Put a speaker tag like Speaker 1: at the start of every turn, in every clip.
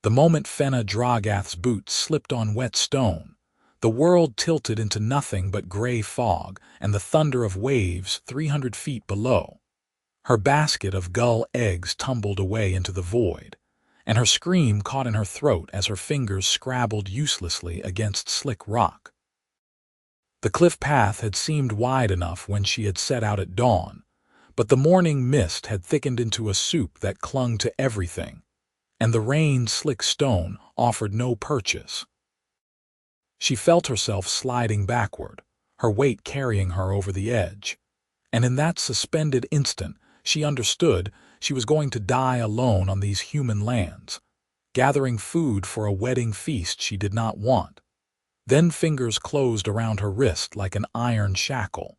Speaker 1: The moment Fenna Drogath's boots slipped on wet stone, the world tilted into nothing but gray fog and the thunder of waves 300 feet below. Her basket of gull eggs tumbled away into the void, and her scream caught in her throat as her fingers scrabbled uselessly against slick rock. The cliff path had seemed wide enough when she had set out at dawn, but the morning mist had thickened into a soup that clung to everything, and the rain's slick stone offered no purchase. She felt herself sliding backward, her weight carrying her over the edge, and in that suspended instant she understood she was going to die alone on these human lands, gathering food for a wedding feast she did not want. Then fingers closed around her wrist like an iron shackle.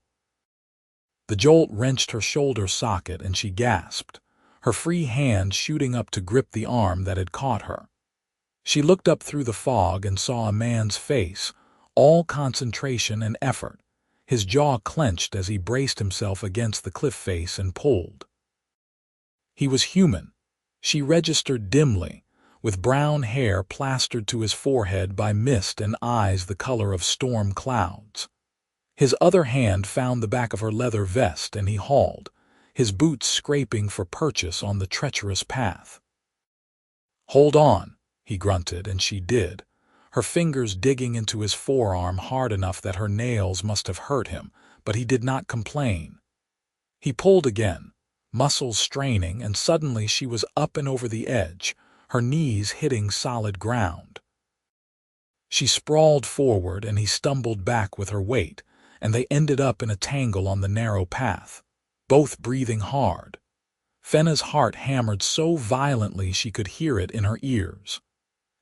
Speaker 1: The jolt wrenched her shoulder socket and she gasped, her free hand shooting up to grip the arm that had caught her. She looked up through the fog and saw a man's face, all concentration and effort, his jaw clenched as he braced himself against the cliff face and pulled. He was human, she registered dimly, with brown hair plastered to his forehead by mist and eyes the color of storm clouds. His other hand found the back of her leather vest and he hauled, his boots scraping for purchase on the treacherous path. "Hold on," he grunted, and she did, her fingers digging into his forearm hard enough that her nails must have hurt him, but he did not complain. He pulled again, muscles straining, and suddenly she was up and over the edge, her knees hitting solid ground. She sprawled forward and he stumbled back with her weight, and they ended up in a tangle on the narrow path, both breathing hard. Fenna's heart hammered so violently she could hear it in her ears.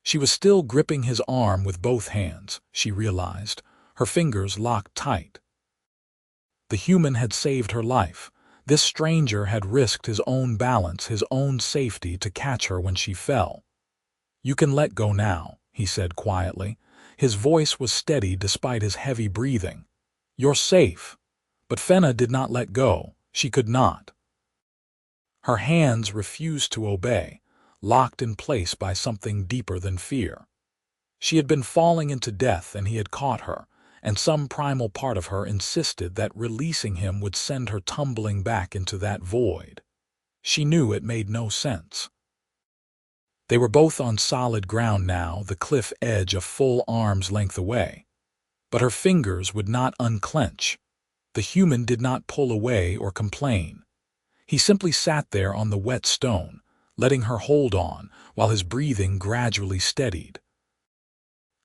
Speaker 1: She was still gripping his arm with both hands, she realized, her fingers locked tight. The human had saved her life. This stranger had risked his own balance, his own safety to catch her when she fell. "You can let go now," he said quietly. His voice was steady despite his heavy breathing. "You're safe." But Fenna did not let go. She could not. Her hands refused to obey, locked in place by something deeper than fear. She had been falling into death and he had caught her, and some primal part of her insisted that releasing him would send her tumbling back into that void. She knew it made no sense. They were both on solid ground now, the cliff edge a full arm's length away. But her fingers would not unclench. The human did not pull away or complain. He simply sat there on the wet stone, letting her hold on, while his breathing gradually steadied.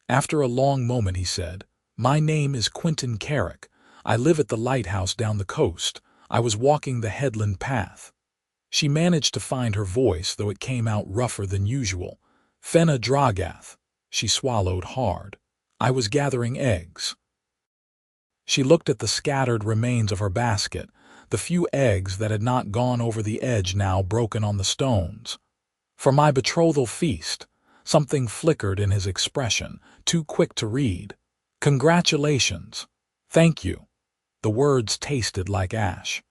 Speaker 1: After a long moment he said, "My name is Quinton Carrick. I live at the lighthouse down the coast. I was walking the headland path." She managed to find her voice, though it came out rougher than usual. "Fenna Drogath." She swallowed hard. "I was gathering eggs." She looked at the scattered remains of her basket, the few eggs that had not gone over the edge now broken on the stones. "For my betrothal feast." Something flickered in his expression, too quick to read. "Congratulations." "Thank you." The words tasted like ash.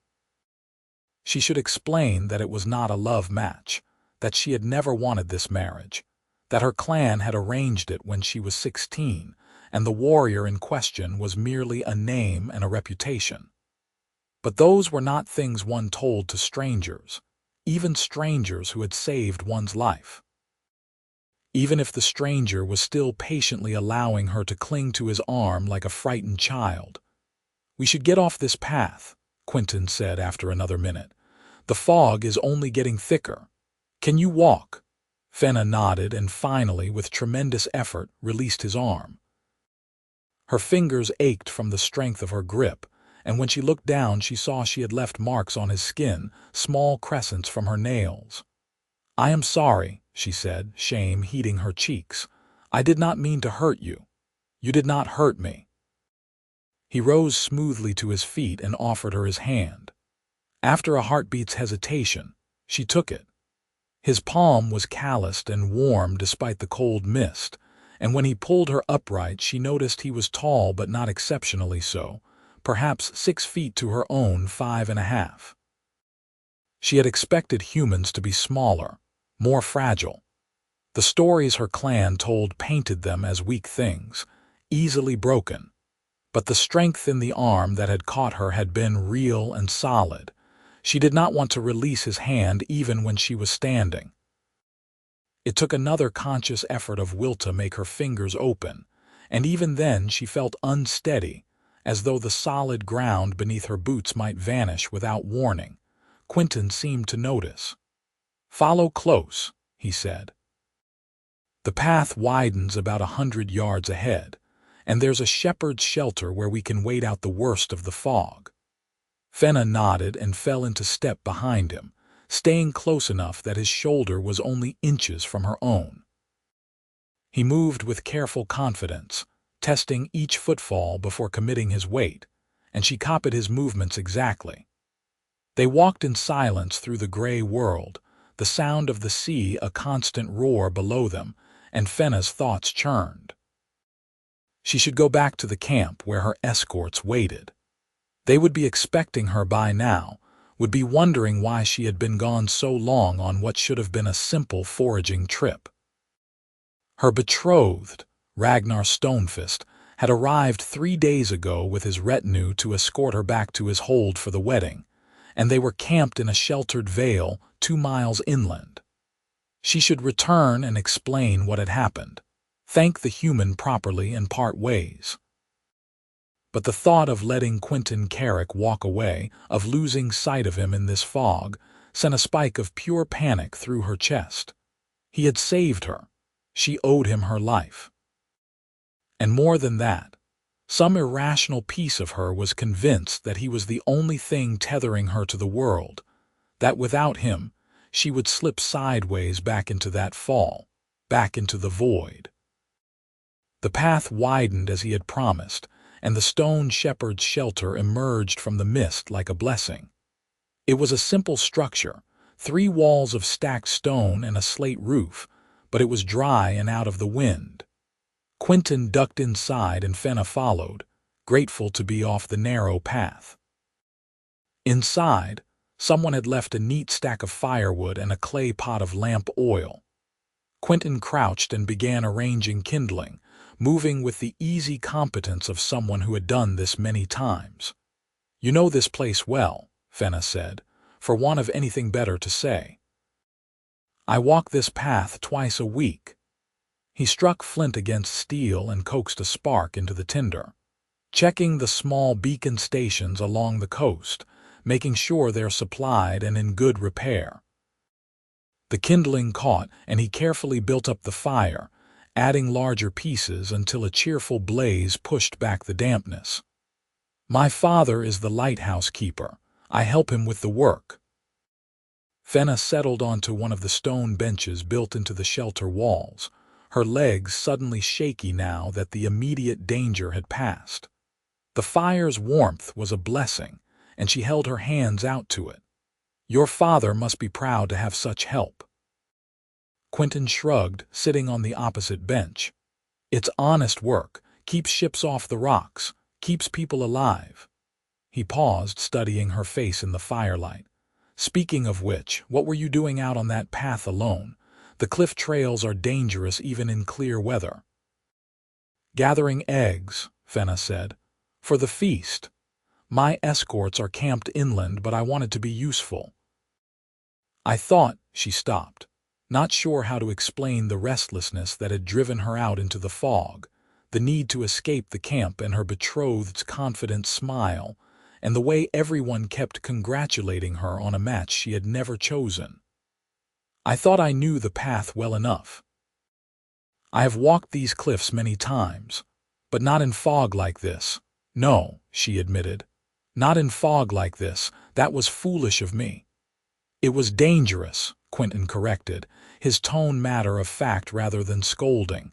Speaker 1: She should explain that it was not a love match, that she had never wanted this marriage, that her clan had arranged it when she was 16, and the warrior in question was merely a name and a reputation. But those were not things one told to strangers, even strangers who had saved one's life. Even if the stranger was still patiently allowing her to cling to his arm like a frightened child. "We should get off this path," Quinton said after another minute. "The fog is only getting thicker. Can you walk?" Fenna nodded and finally, with tremendous effort, released his arm. Her fingers ached from the strength of her grip, and when she looked down she saw she had left marks on his skin, small crescents from her nails. "I am sorry," she said, shame heating her cheeks. "I did not mean to hurt you. You did not hurt me." He rose smoothly to his feet and offered her his hand. After a heartbeat's hesitation, she took it. His palm was calloused and warm despite the cold mist, and when he pulled her upright she noticed he was tall but not exceptionally so, perhaps 6 feet to her own 5.5. She had expected humans to be smaller, more fragile. The stories her clan told painted them as weak things, easily broken. But the strength in the arm that had caught her had been real and solid. She did not want to release his hand even when she was standing. It took another conscious effort of will to make her fingers open, and even then she felt unsteady, as though the solid ground beneath her boots might vanish without warning. Quinton seemed to notice. "Follow close," he said. "The path widens about 100 yards ahead, and there's a shepherd's shelter where we can wait out the worst of the fog." Fenna nodded and fell into step behind him, staying close enough that his shoulder was only inches from her own. He moved with careful confidence, testing each footfall before committing his weight, and she copied his movements exactly. They walked in silence through the gray world, the sound of the sea a constant roar below them, and Fenna's thoughts churned. She should go back to the camp where her escorts waited. They would be expecting her by now, would be wondering why she had been gone so long on what should have been a simple foraging trip. Her betrothed, Ragnar Stonefist, had arrived 3 days ago with his retinue to escort her back to his hold for the wedding, and they were camped in a sheltered vale 2 miles inland. She should return and explain what had happened, thank the human properly and part ways. But the thought of letting Quinton Carrick walk away, of losing sight of him in this fog, sent a spike of pure panic through her chest. He had saved her. She owed him her life. And more than that, some irrational piece of her was convinced that he was the only thing tethering her to the world, that without him, she would slip sideways back into that fall, back into the void. The path widened as he had promised, and the stone shepherd's shelter emerged from the mist like a blessing. It was a simple structure, 3 walls of stacked stone and a slate roof, but it was dry and out of the wind. Quinton ducked inside and Fenna followed, grateful to be off the narrow path. Inside, someone had left a neat stack of firewood and a clay pot of lamp oil. Quinton crouched and began arranging kindling, moving with the easy competence of someone who had done this many times. "You know this place well," Fenna said, for want of anything better to say. "I walk this path twice a week." He struck flint against steel and coaxed a spark into the tinder, checking the small beacon stations along the coast, making sure they're supplied and in good repair. The kindling caught, and he carefully built up the fire, adding larger pieces until a cheerful blaze pushed back the dampness. "My father is the lighthouse keeper. I help him with the work." Fenna settled onto one of the stone benches built into the shelter walls, her legs suddenly shaky now that the immediate danger had passed. The fire's warmth was a blessing, and she held her hands out to it. "Your father must be proud to have such help." Quinton shrugged, sitting on the opposite bench. "It's honest work, keeps ships off the rocks, keeps people alive." He paused, studying her face in the firelight. "Speaking of which, what were you doing out on that path alone? The cliff trails are dangerous even in clear weather." "Gathering eggs," Fenna said, "for the feast. My escorts are camped inland, but I wanted to be useful." "I thought," she stopped, not sure how to explain the restlessness that had driven her out into the fog, the need to escape the camp and her betrothed's confident smile, and the way everyone kept congratulating her on a match she had never chosen. "I thought I knew the path well enough. I have walked these cliffs many times, but not in fog like this." "No," she admitted. "Not in fog like this. That was foolish of me." "It was dangerous," Quinton corrected, his tone matter of fact rather than scolding.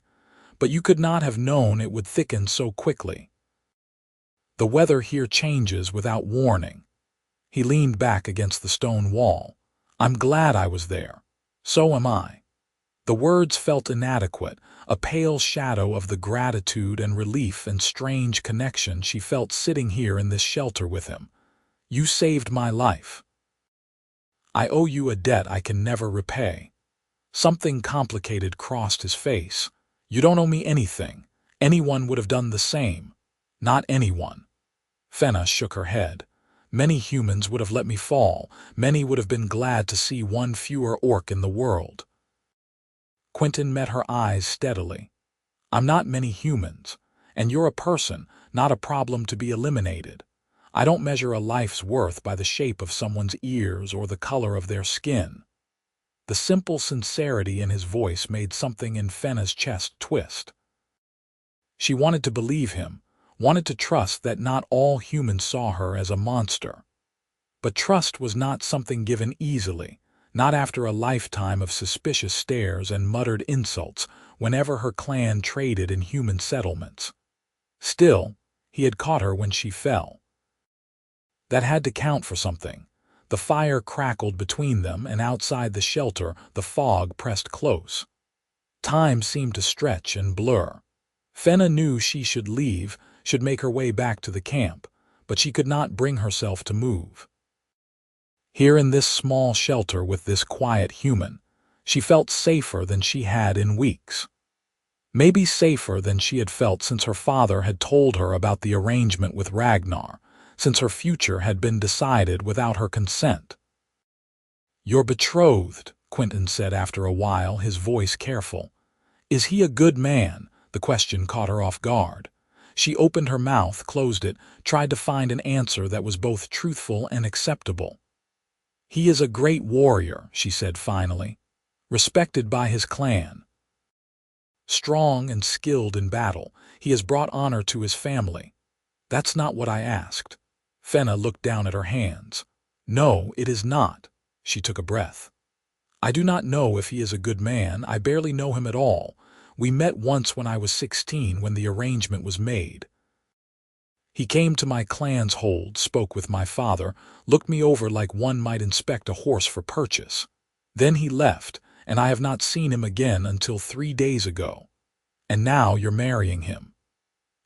Speaker 1: "But you could not have known it would thicken so quickly. The weather here changes without warning." He leaned back against the stone wall. "I'm glad I was there. So am I." The words felt inadequate, a pale shadow of the gratitude and relief and strange connection she felt sitting here in this shelter with him. "You saved my life. I owe you a debt I can never repay." Something complicated crossed his face. You don't owe me anything. Anyone would have done the same. Not anyone. Fenna shook her head. Many humans would have let me fall. Many would have been glad to see one fewer orc in the world. Quinton met her eyes steadily. I'm not many humans, and you're a person, not a problem to be eliminated. I don't measure a life's worth by the shape of someone's ears or the color of their skin. The simple sincerity in his voice made something in Fenna's chest twist. She wanted to believe him, wanted to trust that not all humans saw her as a monster. But trust was not something given easily, not after a lifetime of suspicious stares and muttered insults whenever her clan traded in human settlements. Still, he had caught her when she fell. That had to count for something. The fire crackled between them, and outside the shelter the fog pressed close. Time seemed to stretch and blur. Fenna knew she should leave, should make her way back to the camp, but she could not bring herself to move. Here in this small shelter with this quiet human, she felt safer than she had in weeks. Maybe safer than she had felt since her father had told her about the arrangement with Ragnar, since her future had been decided without her consent. "You're betrothed," Quinton said after a while, his voice careful. "Is he a good man?" The question caught her off guard. She opened her mouth, closed it, tried to find an answer that was both truthful and acceptable. "He is a great warrior," she said finally, "respected by his clan. Strong and skilled in battle, he has brought honor to his family." "That's not what I asked." Fenna looked down at her hands. "No, it is not." She took a breath. "I do not know if he is a good man. I barely know him at all. We met once when I was 16 when the arrangement was made. He came to my clan's hold, spoke with my father, looked me over like one might inspect a horse for purchase. Then he left, and I have not seen him again until 3 days ago. And now you're marrying him."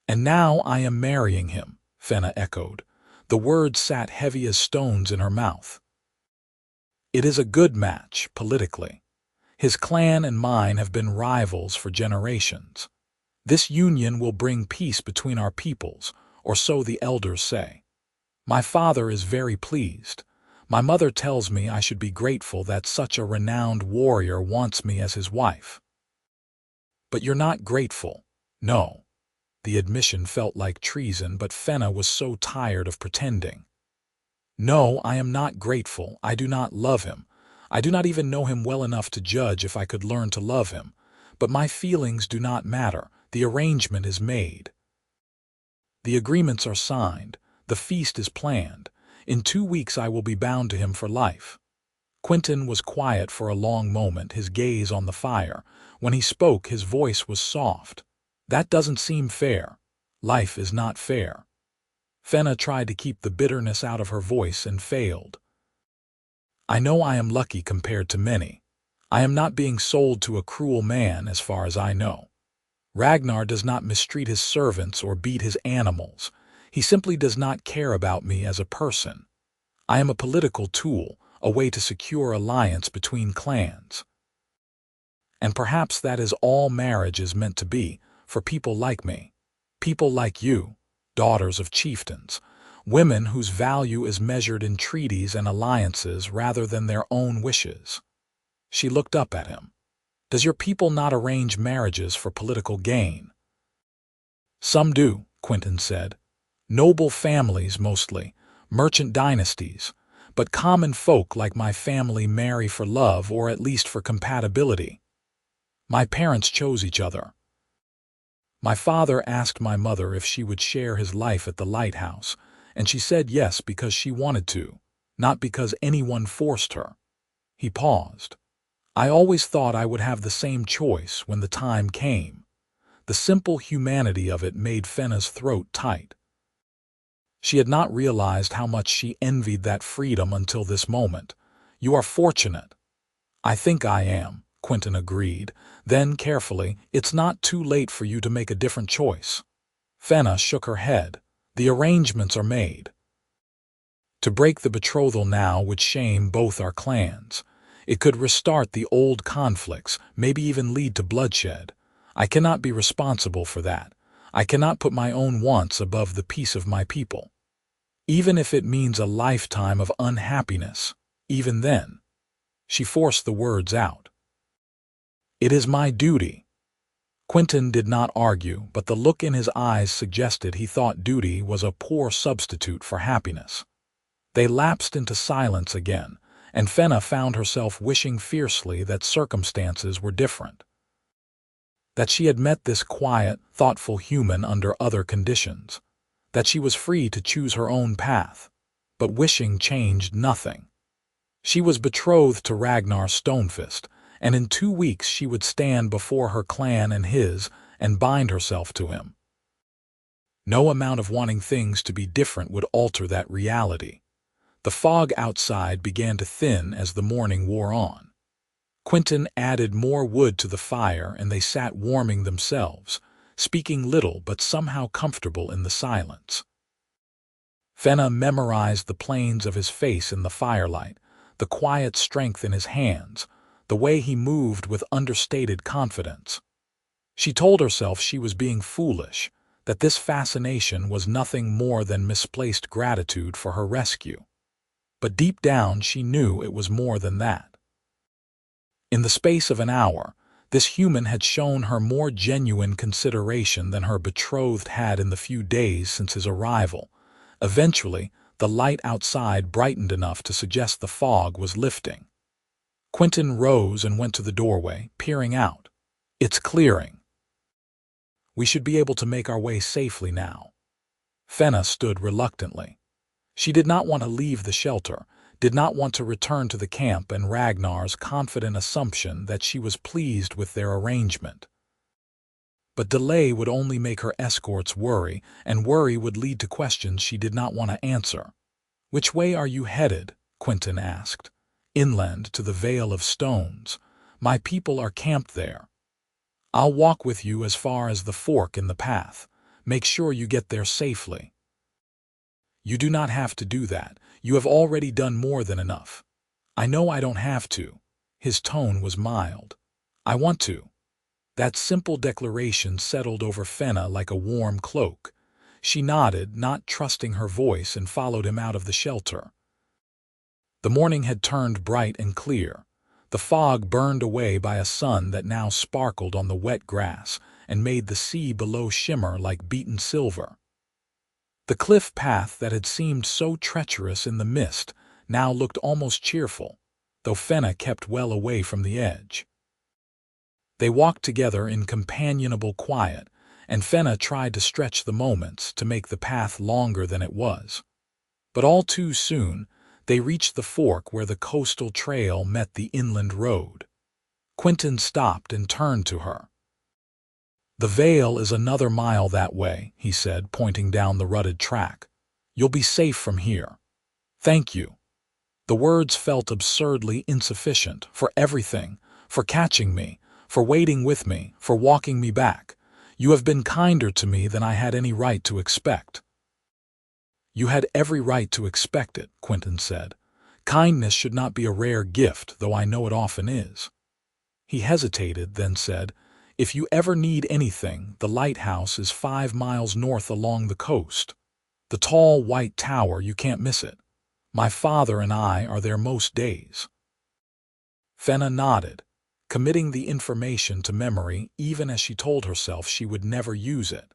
Speaker 1: "And now I am marrying him," Fenna echoed. The words sat heavy as stones in her mouth. "It is a good match, politically. His clan and mine have been rivals for generations. This union will bring peace between our peoples, or so the elders say. My father is very pleased. My mother tells me I should be grateful that such a renowned warrior wants me as his wife." "But you're not grateful." "No." The admission felt like treason, but Fenna was so tired of pretending. "No, I am not grateful. I do not love him. I do not even know him well enough to judge if I could learn to love him. But my feelings do not matter. The arrangement is made. The agreements are signed. The feast is planned. In 2 weeks I will be bound to him for life." Quinton was quiet for a long moment, his gaze on the fire. When he spoke, his voice was soft. "That doesn't seem fair. Life is not fair." Fenna tried to keep the bitterness out of her voice and failed. "I know I am lucky compared to many. I am not being sold to a cruel man as far as I know. Ragnar does not mistreat his servants or beat his animals. He simply does not care about me as a person. I am a political tool, a way to secure alliance between clans. And perhaps that is all marriage is meant to be, for people like me. People like you, daughters of chieftains, women whose value is measured in treaties and alliances rather than their own wishes." She looked up at him. "Does your people not arrange marriages for political gain?" "Some do," Quinton said. "Noble families mostly, merchant dynasties, but common folk like my family marry for love or at least for compatibility. My parents chose each other. My father asked my mother if she would share his life at the lighthouse, and she said yes because she wanted to, not because anyone forced her." He paused. "I always thought I would have the same choice when the time came." The simple humanity of it made Fenna's throat tight. She had not realized how much she envied that freedom until this moment. "You are fortunate." "I think I am," Quinton agreed. Then, carefully, "It's not too late for you to make a different choice." Fenna shook her head. "The arrangements are made. To break the betrothal now would shame both our clans. It could restart the old conflicts, maybe even lead to bloodshed. I cannot be responsible for that. I cannot put my own wants above the peace of my people. Even if it means a lifetime of unhappiness, even then. She forced the words out. It is my duty. Quinton did not argue, but the look in his eyes suggested he thought duty was a poor substitute for happiness. They lapsed into silence again, and Fenna found herself wishing fiercely that circumstances were different. That she had met this quiet, thoughtful human under other conditions. That she was free to choose her own path. But wishing changed nothing. She was betrothed to Ragnar Stonefist, and in 2 weeks she would stand before her clan and his and bind herself to him. No amount of wanting things to be different would alter that reality. The fog outside began to thin as the morning wore on. Quinton added more wood to the fire and they sat warming themselves, speaking little but somehow comfortable in the silence. Fenna memorized the planes of his face in the firelight, the quiet strength in his hands, the way he moved with understated confidence. She told herself she was being foolish, that this fascination was nothing more than misplaced gratitude for her rescue. But deep down she knew it was more than that. In the space of an hour, this human had shown her more genuine consideration than her betrothed had in the few days since his arrival. Eventually, the light outside brightened enough to suggest the fog was lifting. Quinton rose and went to the doorway, peering out. It's clearing. We should be able to make our way safely now. Fenna stood reluctantly. She did not want to leave the shelter, did not want to return to the camp and Ragnar's confident assumption that she was pleased with their arrangement. But delay would only make her escorts worry, and worry would lead to questions she did not want to answer. "Which way are you headed?" Quinton asked. "Inland to the Vale of Stones. My people are camped there. I'll walk with you as far as the fork in the path. Make sure you get there safely." "You do not have to do that. You have already done more than enough." "I know I don't have to." His tone was mild. "I want to." That simple declaration settled over Fenna like a warm cloak. She nodded, not trusting her voice, and followed him out of the shelter. The morning had turned bright and clear. The fog burned away by a sun that now sparkled on the wet grass and made the sea below shimmer like beaten silver. The cliff path that had seemed so treacherous in the mist now looked almost cheerful, though Fenna kept well away from the edge. They walked together in companionable quiet, and Fenna tried to stretch the moments to make the path longer than it was. But all too soon, they reached the fork where the coastal trail met the inland road. Quinton stopped and turned to her. "The Vale is another mile that way," he said, pointing down the rutted track. "You'll be safe from here." "Thank you." The words felt absurdly insufficient for everything, for catching me, for waiting with me, for walking me back. "You have been kinder to me than I had any right to expect." "You had every right to expect it," Quinton said. "Kindness should not be a rare gift, though I know it often is." He hesitated, then said, "If you ever need anything, the lighthouse is 5 miles north along the coast. The tall white tower, you can't miss it. My father and I are there most days." Fenna nodded, committing the information to memory even as she told herself she would never use it.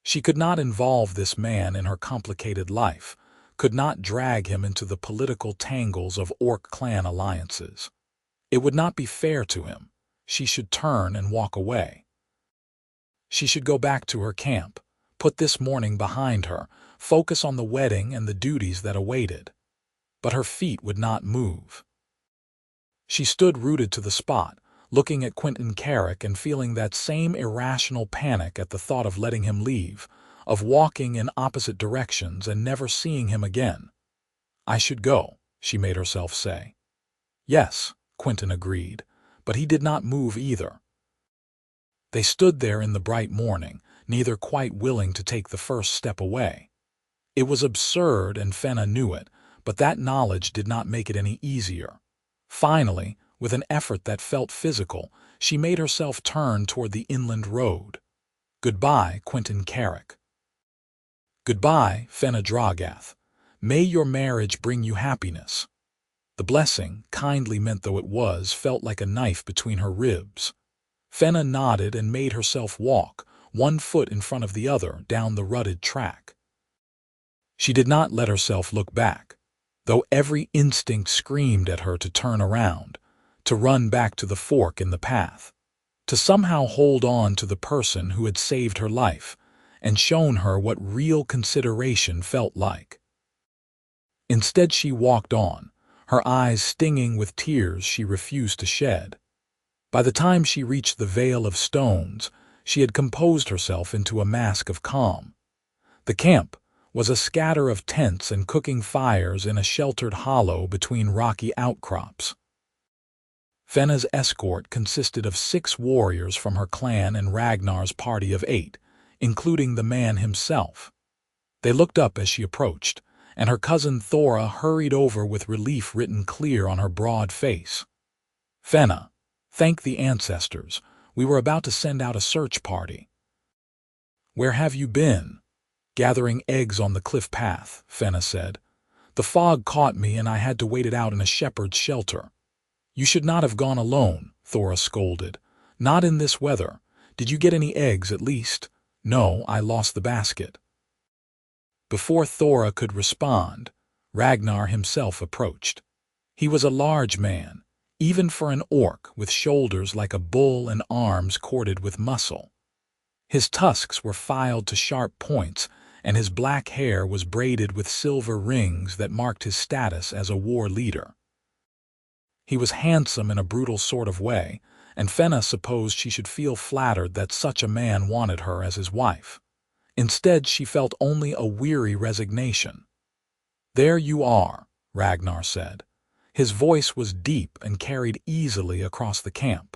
Speaker 1: She could not involve this man in her complicated life, could not drag him into the political tangles of Orc clan alliances. It would not be fair to him. She should turn and walk away. She should go back to her camp, put this morning behind her, focus on the wedding and the duties that awaited. But her feet would not move. She stood rooted to the spot, looking at Quinton Carrick and feeling that same irrational panic at the thought of letting him leave, of walking in opposite directions and never seeing him again. "I should go," she made herself say. "Yes," Quinton agreed, but he did not move either. They stood there in the bright morning, neither quite willing to take the first step away. It was absurd and Fenna knew it, but that knowledge did not make it any easier. Finally, with an effort that felt physical, she made herself turn toward the inland road. "Goodbye, Quinton Carrick." "Goodbye, Fenna Drogath. May your marriage bring you happiness." The blessing, kindly meant though it was, felt like a knife between her ribs. Fenna nodded and made herself walk, one foot in front of the other, down the rutted track. She did not let herself look back, though every instinct screamed at her to turn around, to run back to the fork in the path, to somehow hold on to the person who had saved her life and shown her what real consideration felt like. Instead, she walked on, her eyes stinging with tears she refused to shed. By the time she reached the Vale of Stones, she had composed herself into a mask of calm. The camp was a scatter of tents and cooking fires in a sheltered hollow between rocky outcrops. Fenna's escort consisted of 6 warriors from her clan and Ragnar's party of 8, including the man himself. They looked up as she approached, and her cousin Thora hurried over with relief written clear on her broad face. "Fenna, thank the ancestors. We were about to send out a search party." "Where have you been?" "Gathering eggs on the cliff path," Fenna said. "The fog caught me and I had to wait it out in a shepherd's shelter." "You should not have gone alone," Thora scolded. "Not in this weather. Did you get any eggs at least?" "No, I lost the basket." Before Thora could respond, Ragnar himself approached. He was a large man, even for an orc, with shoulders like a bull and arms corded with muscle. His tusks were filed to sharp points, and his black hair was braided with silver rings that marked his status as a war leader. He was handsome in a brutal sort of way, and Fenna supposed she should feel flattered that such a man wanted her as his wife. Instead, she felt only a weary resignation. "There you are," Ragnar said. His voice was deep and carried easily across the camp.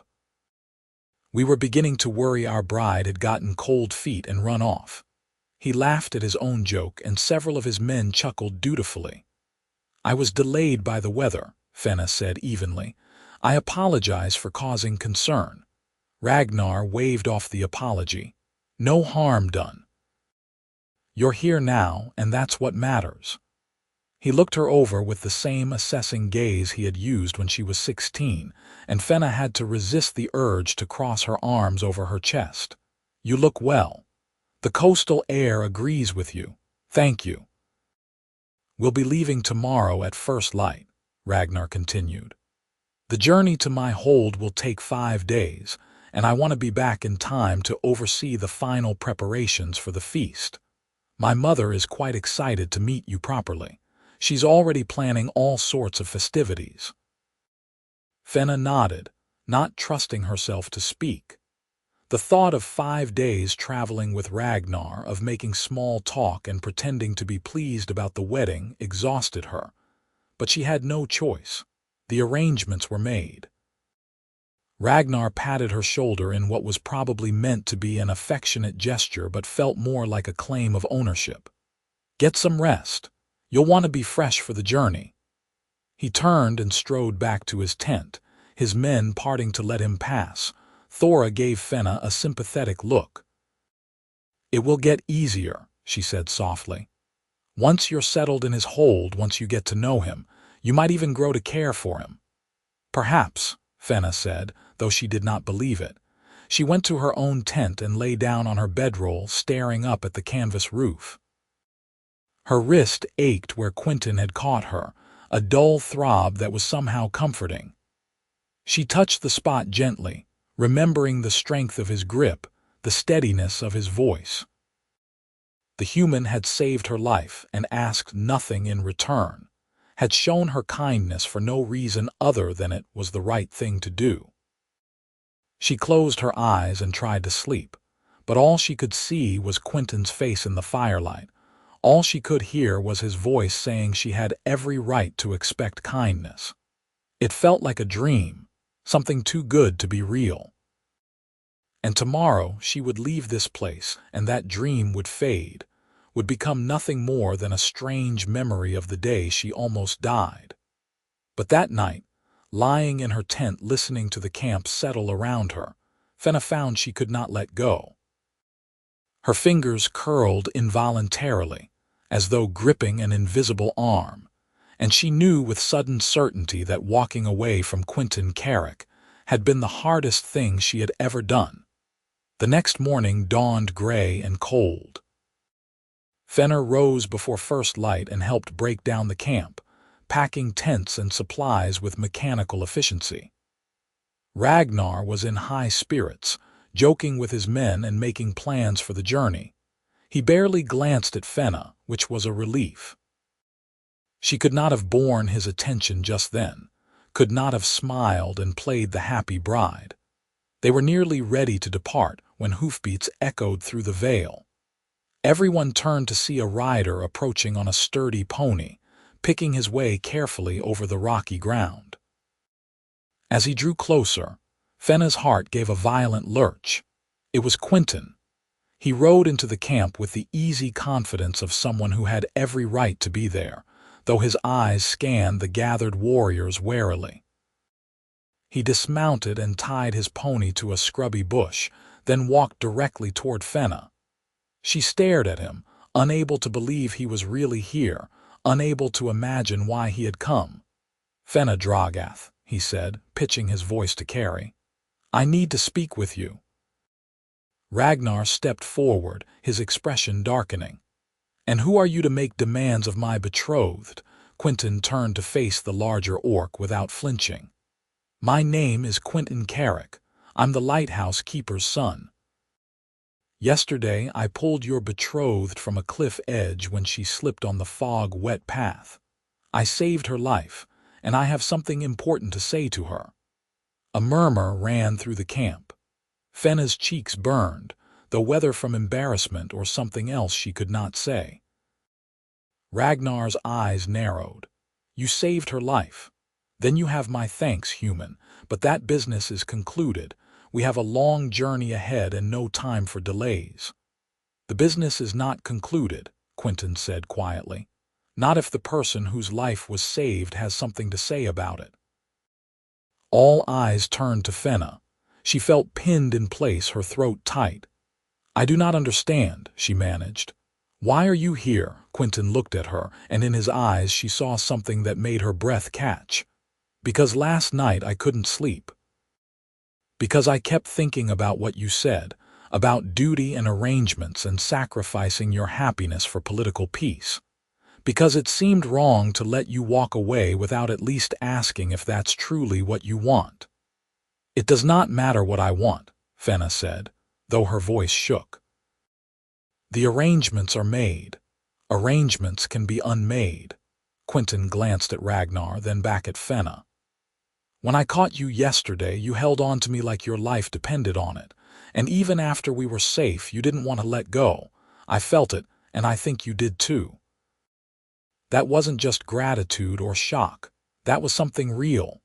Speaker 1: "We were beginning to worry our bride had gotten cold feet and run off." He laughed at his own joke, and several of his men chuckled dutifully. "I was delayed by the weather," Fenna said evenly. "I apologize for causing concern." Ragnar waved off the apology. "No harm done. You're here now, and that's what matters." He looked her over with the same assessing gaze he had used when she was 16, and Fenna had to resist the urge to cross her arms over her chest. "You look well. The coastal air agrees with you. Thank you." "We'll be leaving tomorrow at first light," Ragnar continued. "The journey to my hold will take 5 days, and I want to be back in time to oversee the final preparations for the feast. My mother is quite excited to meet you properly. She's already planning all sorts of festivities." Fenna nodded, not trusting herself to speak. The thought of 5 days traveling with Ragnar, of making small talk and pretending to be pleased about the wedding, exhausted her. But she had no choice. The arrangements were made. Ragnar patted her shoulder in what was probably meant to be an affectionate gesture but felt more like a claim of ownership. "Get some rest. You'll want to be fresh for the journey." He turned and strode back to his tent, his men parting to let him pass. Thora gave Fenna a sympathetic look. "It will get easier," she said softly. "Once you're settled in his hold, once you get to know him, you might even grow to care for him." "Perhaps," Fenna said, though she did not believe it. She went to her own tent and lay down on her bedroll, staring up at the canvas roof. Her wrist ached where Quinton had caught her, a dull throb that was somehow comforting. She touched the spot gently, remembering the strength of his grip, the steadiness of his voice. The human had saved her life and asked nothing in return, had shown her kindness for no reason other than it was the right thing to do. She closed her eyes and tried to sleep, but all she could see was Quinton's face in the firelight. All she could hear was his voice saying she had every right to expect kindness. It felt like a dream, something too good to be real. And tomorrow she would leave this place, and that dream would fade, would become nothing more than a strange memory of the day she almost died. But that night, Lying in her tent listening to the camp settle around her, Fenna found she could not let go. Her fingers curled involuntarily, as though gripping an invisible arm, and she knew with sudden certainty that walking away from Quinton Carrick had been the hardest thing she had ever done. The next morning dawned gray and cold. Fenna rose before first light and helped break down the camp, packing tents and supplies with mechanical efficiency. Ragnar was in high spirits, joking with his men and making plans for the journey. He barely glanced at Fenna, which was a relief. She could not have borne his attention just then, could not have smiled and played the happy bride. They were nearly ready to depart when hoofbeats echoed through the vale. Everyone turned to see a rider approaching on a sturdy pony, picking his way carefully over the rocky ground. As he drew closer, Fenna's heart gave a violent lurch. It was Quinton. He rode into the camp with the easy confidence of someone who had every right to be there, though his eyes scanned the gathered warriors warily. He dismounted and tied his pony to a scrubby bush, then walked directly toward Fenna. She stared at him, unable to believe he was really here, unable to imagine why he had come. "Fenna Drogath," he said, pitching his voice to Carrie. "I need to speak with you." Ragnar stepped forward, his expression darkening. "And who are you to make demands of my betrothed?" Quinton turned to face the larger orc without flinching. "My name is Quinton Carrick. I'm the lighthouse keeper's son. Yesterday I pulled your betrothed from a cliff edge when she slipped on the fog-wet path. I saved her life, and I have something important to say to her." A murmur ran through the camp. Fenna's cheeks burned, though whether from embarrassment or something else she could not say. Ragnar's eyes narrowed. "You saved her life. Then you have my thanks, human, but that business is concluded. We have a long journey ahead and no time for delays." "The business is not concluded," Quinton said quietly. "Not if the person whose life was saved has something to say about it." All eyes turned to Fenna. She felt pinned in place, her throat tight. "I do not understand," she managed. "Why are you here?" Quinton looked at her, and in his eyes she saw something that made her breath catch. "Because last night I couldn't sleep. Because I kept thinking about what you said, about duty and arrangements and sacrificing your happiness for political peace. Because it seemed wrong to let you walk away without at least asking if that's truly what you want." "It does not matter what I want," Fenna said, though her voice shook. "The arrangements are made. Arrangements can be unmade." Quinton glanced at Ragnar, then back at Fenna. "When I caught you yesterday, you held on to me like your life depended on it. And even after we were safe, you didn't want to let go. I felt it, and I think you did too. That wasn't just gratitude or shock. That was something real."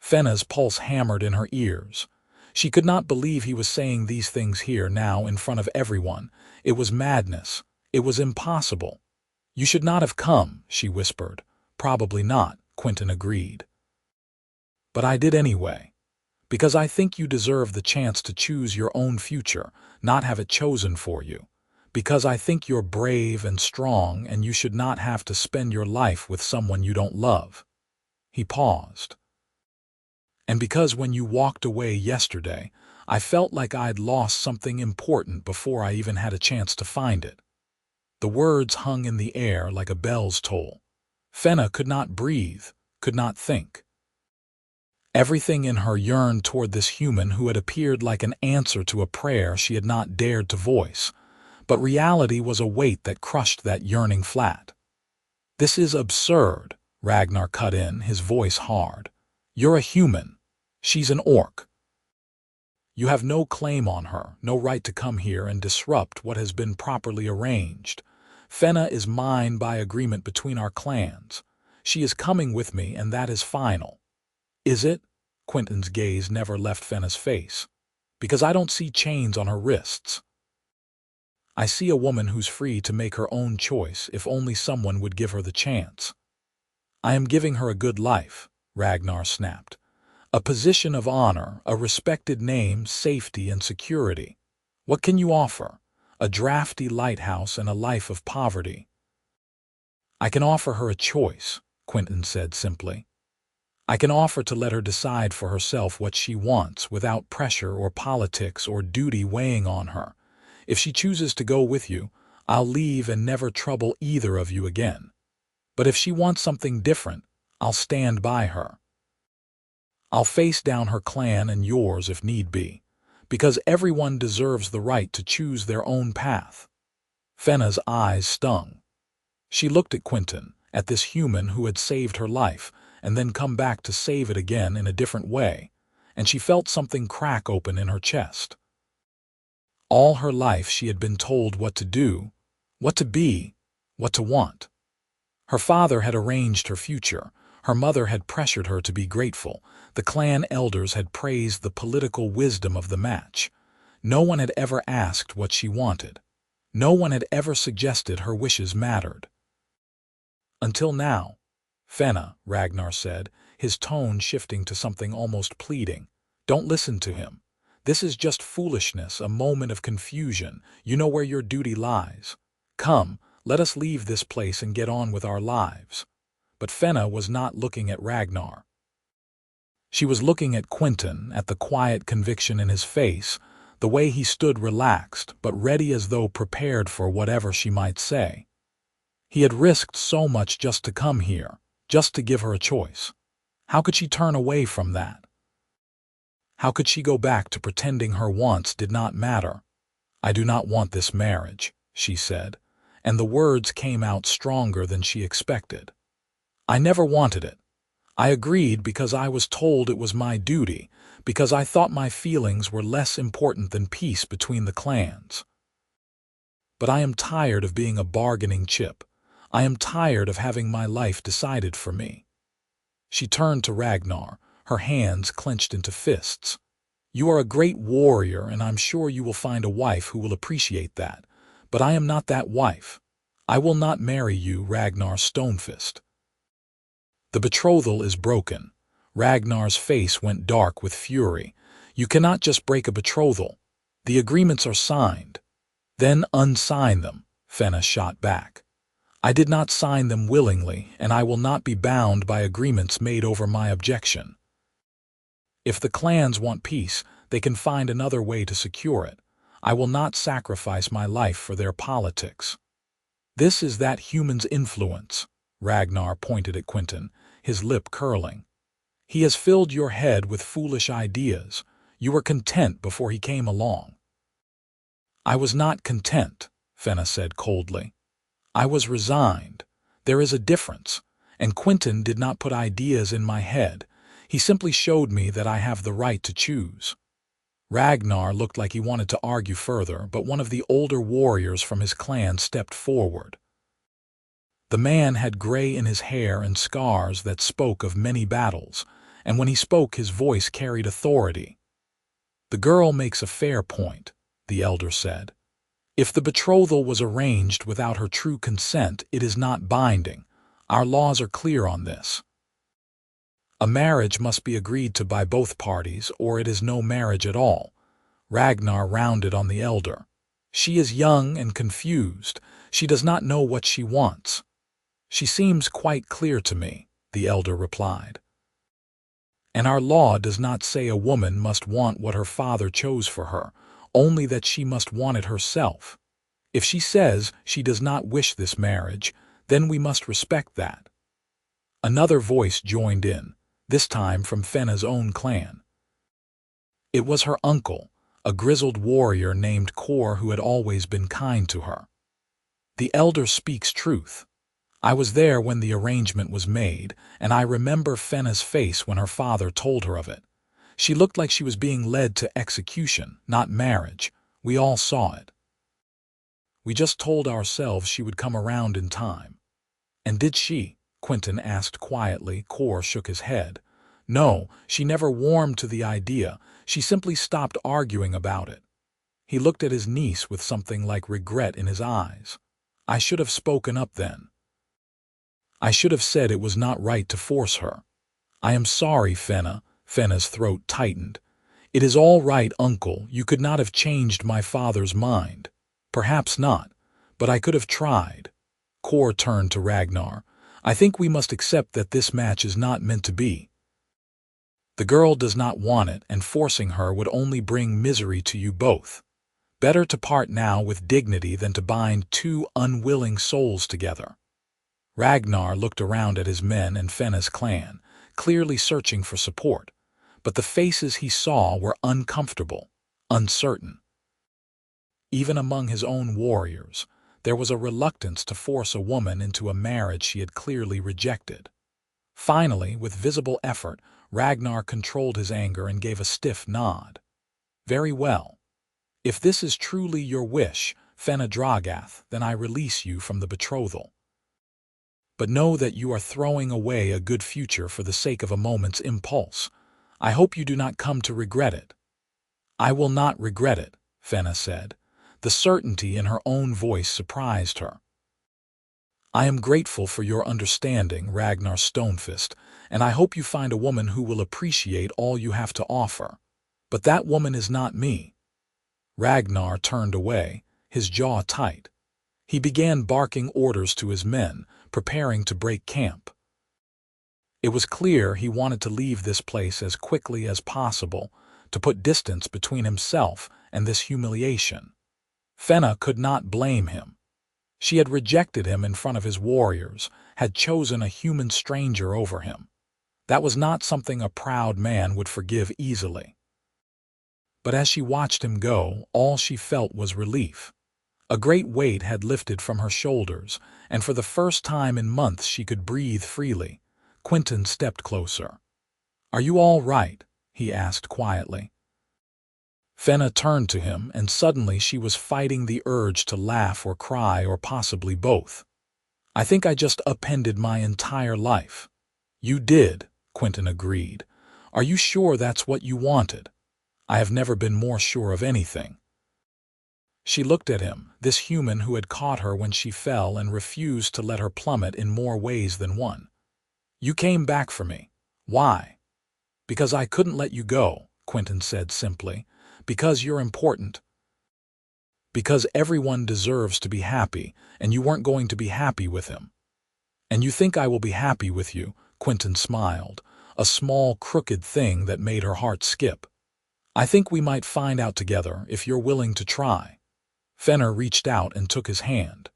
Speaker 1: Fenna's pulse hammered in her ears. She could not believe he was saying these things here now in front of everyone. It was madness. It was impossible. "You should not have come," she whispered. "Probably not," Quinton agreed. "But I did anyway. Because I think you deserve the chance to choose your own future, not have it chosen for you. Because I think you're brave and strong and you should not have to spend your life with someone you don't love." He paused. "And because when you walked away yesterday, I felt like I'd lost something important before I even had a chance to find it." The words hung in the air like a bell's toll. Fenna could not breathe, could not think. Everything in her yearned toward this human who had appeared like an answer to a prayer she had not dared to voice. But reality was a weight that crushed that yearning flat. "This is absurd," Ragnar cut in, his voice hard. "You're a human. She's an orc. You have no claim on her, no right to come here and disrupt what has been properly arranged. Fenna is mine by agreement between our clans. She is coming with me, and that is final." "Is it?" Quinton's gaze never left Fenna's face. "Because I don't see chains on her wrists. I see a woman who's free to make her own choice if only someone would give her the chance. I am giving her a good life. Ragnar snapped. A position of honor, a respected name, safety, and security. What can you offer? A drafty lighthouse and a life of poverty. I can offer her a choice, Quinton said simply. I can offer to let her decide for herself what she wants without pressure or politics or duty weighing on her. If she chooses to go with you, I'll leave and never trouble either of you again. But if she wants something different, I'll stand by her. I'll face down her clan and yours if need be, because everyone deserves the right to choose their own path. Fenna's eyes stung. She looked at Quinton, at this human who had saved her life, and then come back to save it again in a different way, and she felt something crack open in her chest. All her life she had been told what to do, what to be, what to want. Her father had arranged her future, her mother had pressured her to be grateful, the clan elders had praised the political wisdom of the match. No one had ever asked what she wanted. No one had ever suggested her wishes mattered. Until now. Fenna, Ragnar said, his tone shifting to something almost pleading. Don't listen to him. This is just foolishness, a moment of confusion. You know where your duty lies. Come, let us leave this place and get on with our lives. But Fenna was not looking at Ragnar. She was looking at Quinton, at the quiet conviction in his face, the way he stood relaxed but ready as though prepared for whatever she might say. He had risked so much just to come here, just to give her a choice. How could she turn away from that? How could she go back to pretending her wants did not matter? I do not want this marriage, she said, and the words came out stronger than she expected. I never wanted it. I agreed because I was told it was my duty, because I thought my feelings were less important than peace between the clans. But I am tired of being a bargaining chip. I am tired of having my life decided for me. She turned to Ragnar, her hands clenched into fists. You are a great warrior, and I'm sure you will find a wife who will appreciate that. But I am not that wife. I will not marry you, Ragnar Stonefist. The betrothal is broken. Ragnar's face went dark with fury. You cannot just break a betrothal. The agreements are signed. Then unsign them, Fenna shot back. I did not sign them willingly, and I will not be bound by agreements made over my objection. If the clans want peace, they can find another way to secure it. I will not sacrifice my life for their politics. This is that human's influence, Ragnar pointed at Quinton, his lip curling. He has filled your head with foolish ideas. You were content before he came along. I was not content, Fenna said coldly. I was resigned. There is a difference, and Quinton did not put ideas in my head. He simply showed me that I have the right to choose. Ragnar looked like he wanted to argue further, but one of the older warriors from his clan stepped forward. The man had gray in his hair and scars that spoke of many battles, and when he spoke his voice carried authority. The girl makes a fair point, the elder said. If the betrothal was arranged without her true consent, it is not binding. Our laws are clear on this. A marriage must be agreed to by both parties, or it is no marriage at all. Ragnar rounded on the elder. She is young and confused. She does not know what she wants. She seems quite clear to me, the elder replied. And our law does not say a woman must want what her father chose for her, only that she must want it herself. If she says she does not wish this marriage, then we must respect that. Another voice joined in, this time from Fenna's own clan. It was her uncle, a grizzled warrior named Kor who had always been kind to her. The elder speaks truth. I was there when the arrangement was made, and I remember Fenna's face when her father told her of it. She looked like she was being led to execution, not marriage. We all saw it. We just told ourselves she would come around in time. And did she? Quinton asked quietly. Kor shook his head. No, she never warmed to the idea. She simply stopped arguing about it. He looked at his niece with something like regret in his eyes. I should have spoken up then. I should have said it was not right to force her. I am sorry, Fenna. Fenna's throat tightened. It is all right, uncle. You could not have changed my father's mind. Perhaps not, but I could have tried. Kor turned to Ragnar. I think we must accept that this match is not meant to be. The girl does not want it, and forcing her would only bring misery to you both. Better to part now with dignity than to bind two unwilling souls together. Ragnar looked around at his men and Fenna's clan, clearly searching for support, but the faces he saw were uncomfortable, uncertain. Even among his own warriors, there was a reluctance to force a woman into a marriage she had clearly rejected. Finally, with visible effort, Ragnar controlled his anger and gave a stiff nod. Very well. If this is truly your wish, Fenna Drogath, then I release you from the betrothal. But know that you are throwing away a good future for the sake of a moment's impulse. I hope you do not come to regret it. I will not regret it, Fenna said. The certainty in her own voice surprised her. I am grateful for your understanding, Ragnar Stonefist, and I hope you find a woman who will appreciate all you have to offer. But that woman is not me. Ragnar turned away, his jaw tight. He began barking orders to his men, preparing to break camp. It was clear he wanted to leave this place as quickly as possible, to put distance between himself and this humiliation. Fenna could not blame him. She had rejected him in front of his warriors, had chosen a human stranger over him. That was not something a proud man would forgive easily. But as she watched him go, all she felt was relief. A great weight had lifted from her shoulders, and for the first time in months she could breathe freely. Quinton stepped closer. "Are you all right?" he asked quietly. Fenna turned to him, and suddenly she was fighting the urge to laugh or cry or possibly both. "I think I just upended my entire life." "You did," Quinton agreed. "Are you sure that's what you wanted?" "I have never been more sure of anything." She looked at him, this human who had caught her when she fell and refused to let her plummet in more ways than one. "You came back for me. Why?" "Because I couldn't let you go," Quinton said simply. "Because you're important. Because everyone deserves to be happy, and you weren't going to be happy with him." "And you think I will be happy with you?" Quinton smiled, a small crooked thing that made her heart skip. "I think we might find out together if you're willing to try." Fenna reached out and took his hand.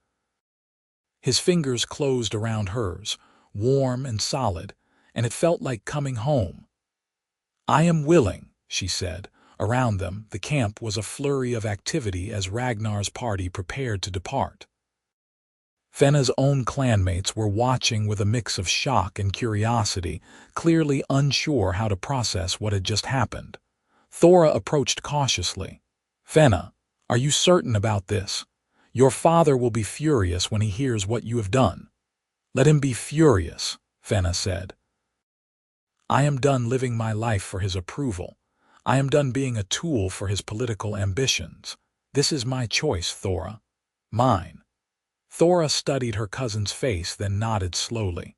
Speaker 1: His fingers closed around hers, warm and solid, and it felt like coming home. "I am willing," she said. Around them, the camp was a flurry of activity as Ragnar's party prepared to depart. Fenna's own clanmates were watching with a mix of shock and curiosity, clearly unsure how to process what had just happened. Thora approached cautiously. "Fenna, are you certain about this? Your father will be furious when he hears what you have done." "Let him be furious," Fenna said. "I am done living my life for his approval. I am done being a tool for his political ambitions. This is my choice, Thora. Mine." Thora studied her cousin's face, then nodded slowly.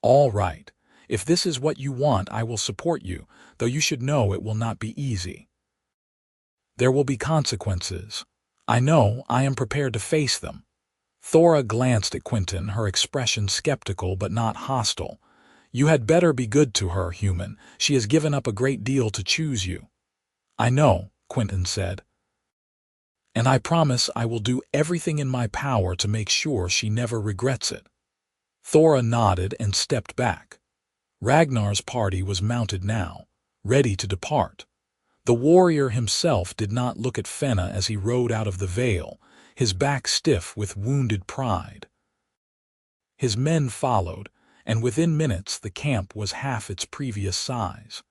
Speaker 1: "All right. If this is what you want, I will support you, though you should know it will not be easy. There will be consequences. I know. I am prepared to face them." Thora glanced at Quinton, her expression skeptical but not hostile. "You had better be good to her, human. She has given up a great deal to choose you." "I know," Quinton said. "And I promise I will do everything in my power to make sure she never regrets it." Thora nodded and stepped back. Ragnar's party was mounted now, ready to depart. The warrior himself did not look at Fenna as he rode out of the vale, his back stiff with wounded pride. His men followed, and within minutes the camp was half its previous size.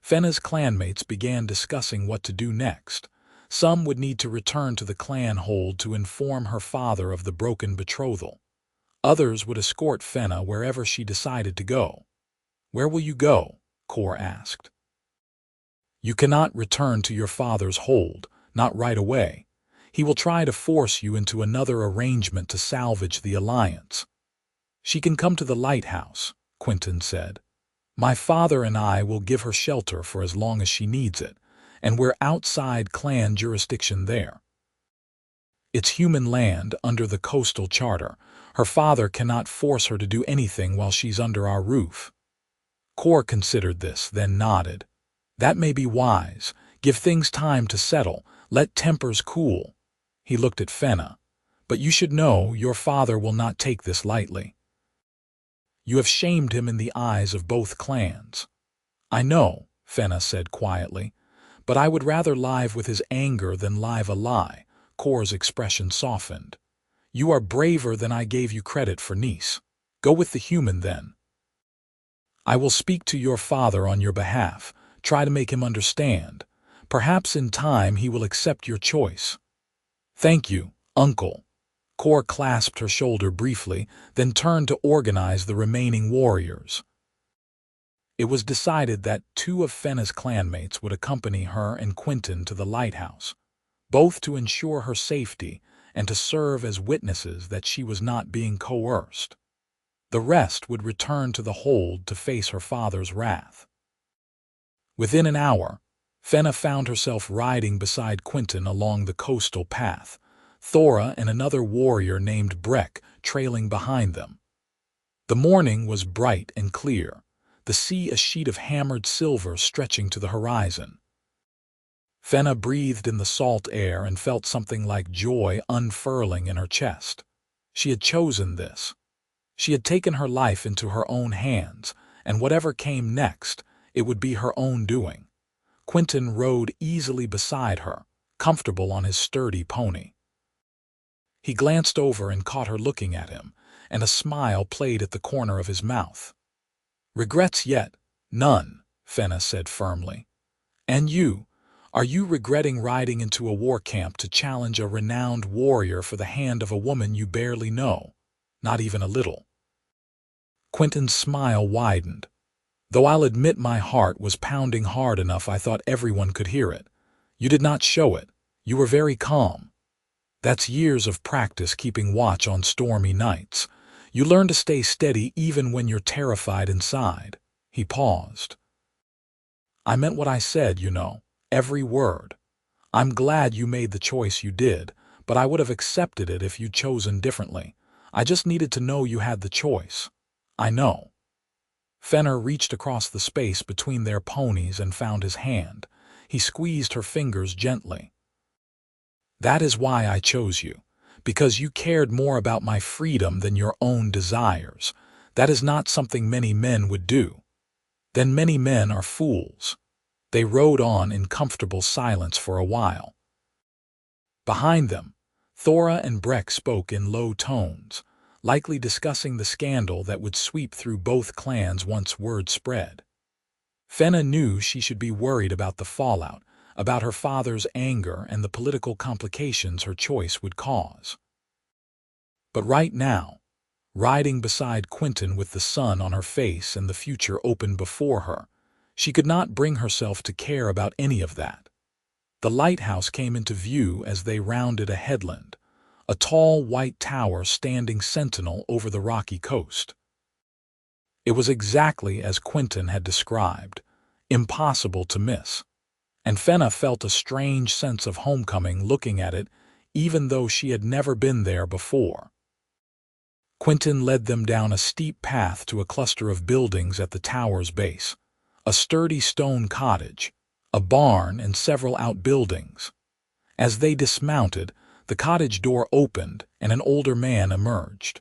Speaker 1: Fenna's clanmates began discussing what to do next. Some would need to return to the clan hold to inform her father of the broken betrothal. Others would escort Fenna wherever she decided to go. "Where will you go?" Kor asked. "You cannot return to your father's hold, not right away. He will try to force you into another arrangement to salvage the alliance." "She can come to the lighthouse," Quinton said. My father and I will give her shelter for as long as she needs it, and we're outside clan jurisdiction there. It's human land under the coastal charter. Her father cannot force her to do anything while she's under our roof." Kor considered this, then nodded. "That may be wise. Give things time to settle. Let tempers cool." He looked at Fenna. "But you should know your father will not take this lightly. You have shamed him in the eyes of both clans." "I know," Fenna said quietly, "but I would rather live with his anger than live a lie." Kor's expression softened. "You are braver than I gave you credit for, niece. Go with the human, then. I will speak to your father on your behalf, try to make him understand. Perhaps in time he will accept your choice." "Thank you, uncle." Kor clasped her shoulder briefly, then turned to organize the remaining warriors. It was decided that 2 of Fenna's clanmates would accompany her and Quinton to the lighthouse, both to ensure her safety and to serve as witnesses that she was not being coerced. The rest would return to the hold to face her father's wrath. Within an hour, Fenna found herself riding beside Quinton along the coastal path, Thora and another warrior named Breck trailing behind them. The morning was bright and clear, the sea a sheet of hammered silver stretching to the horizon. Fenna breathed in the salt air and felt something like joy unfurling in her chest. She had chosen this. She had taken her life into her own hands, and whatever came next, it would be her own doing. Quinton rode easily beside her, comfortable on his sturdy pony. He glanced over and caught her looking at him, and a smile played at the corner of his mouth. "Regrets yet?" "None," Fenna said firmly. "And you? Are you regretting riding into a war camp to challenge a renowned warrior for the hand of a woman you barely know? Not even a little." Quinton's smile widened. "Though I'll admit my heart was pounding hard enough I thought everyone could hear it. You did not show it. You were very calm. That's years of practice keeping watch on stormy nights. You learn to stay steady even when you're terrified inside." He paused. "I meant what I said, you know. Every word. I'm glad you made the choice you did, but I would have accepted it if you'd chosen differently. I just needed to know you had the choice." "I know." Fenna reached across the space between their ponies and found his hand. He squeezed her fingers gently. "That is why I chose you, because you cared more about my freedom than your own desires. That is not something many men would do. Then many men are fools." They rode on in comfortable silence for a while. Behind them, Thora and Breck spoke in low tones, likely discussing the scandal that would sweep through both clans once word spread. Fenna knew she should be worried about the fallout, about her father's anger and the political complications her choice would cause. But right now, riding beside Quinton with the sun on her face and the future open before her, she could not bring herself to care about any of that. The lighthouse came into view as they rounded a headland, a tall white tower standing sentinel over the rocky coast. It was exactly as Quinton had described, impossible to miss, and Fenna felt a strange sense of homecoming looking at it, even though she had never been there before. Quinton led them down a steep path to a cluster of buildings at the tower's base, a sturdy stone cottage, a barn, and several outbuildings. As they dismounted, the cottage door opened and an older man emerged.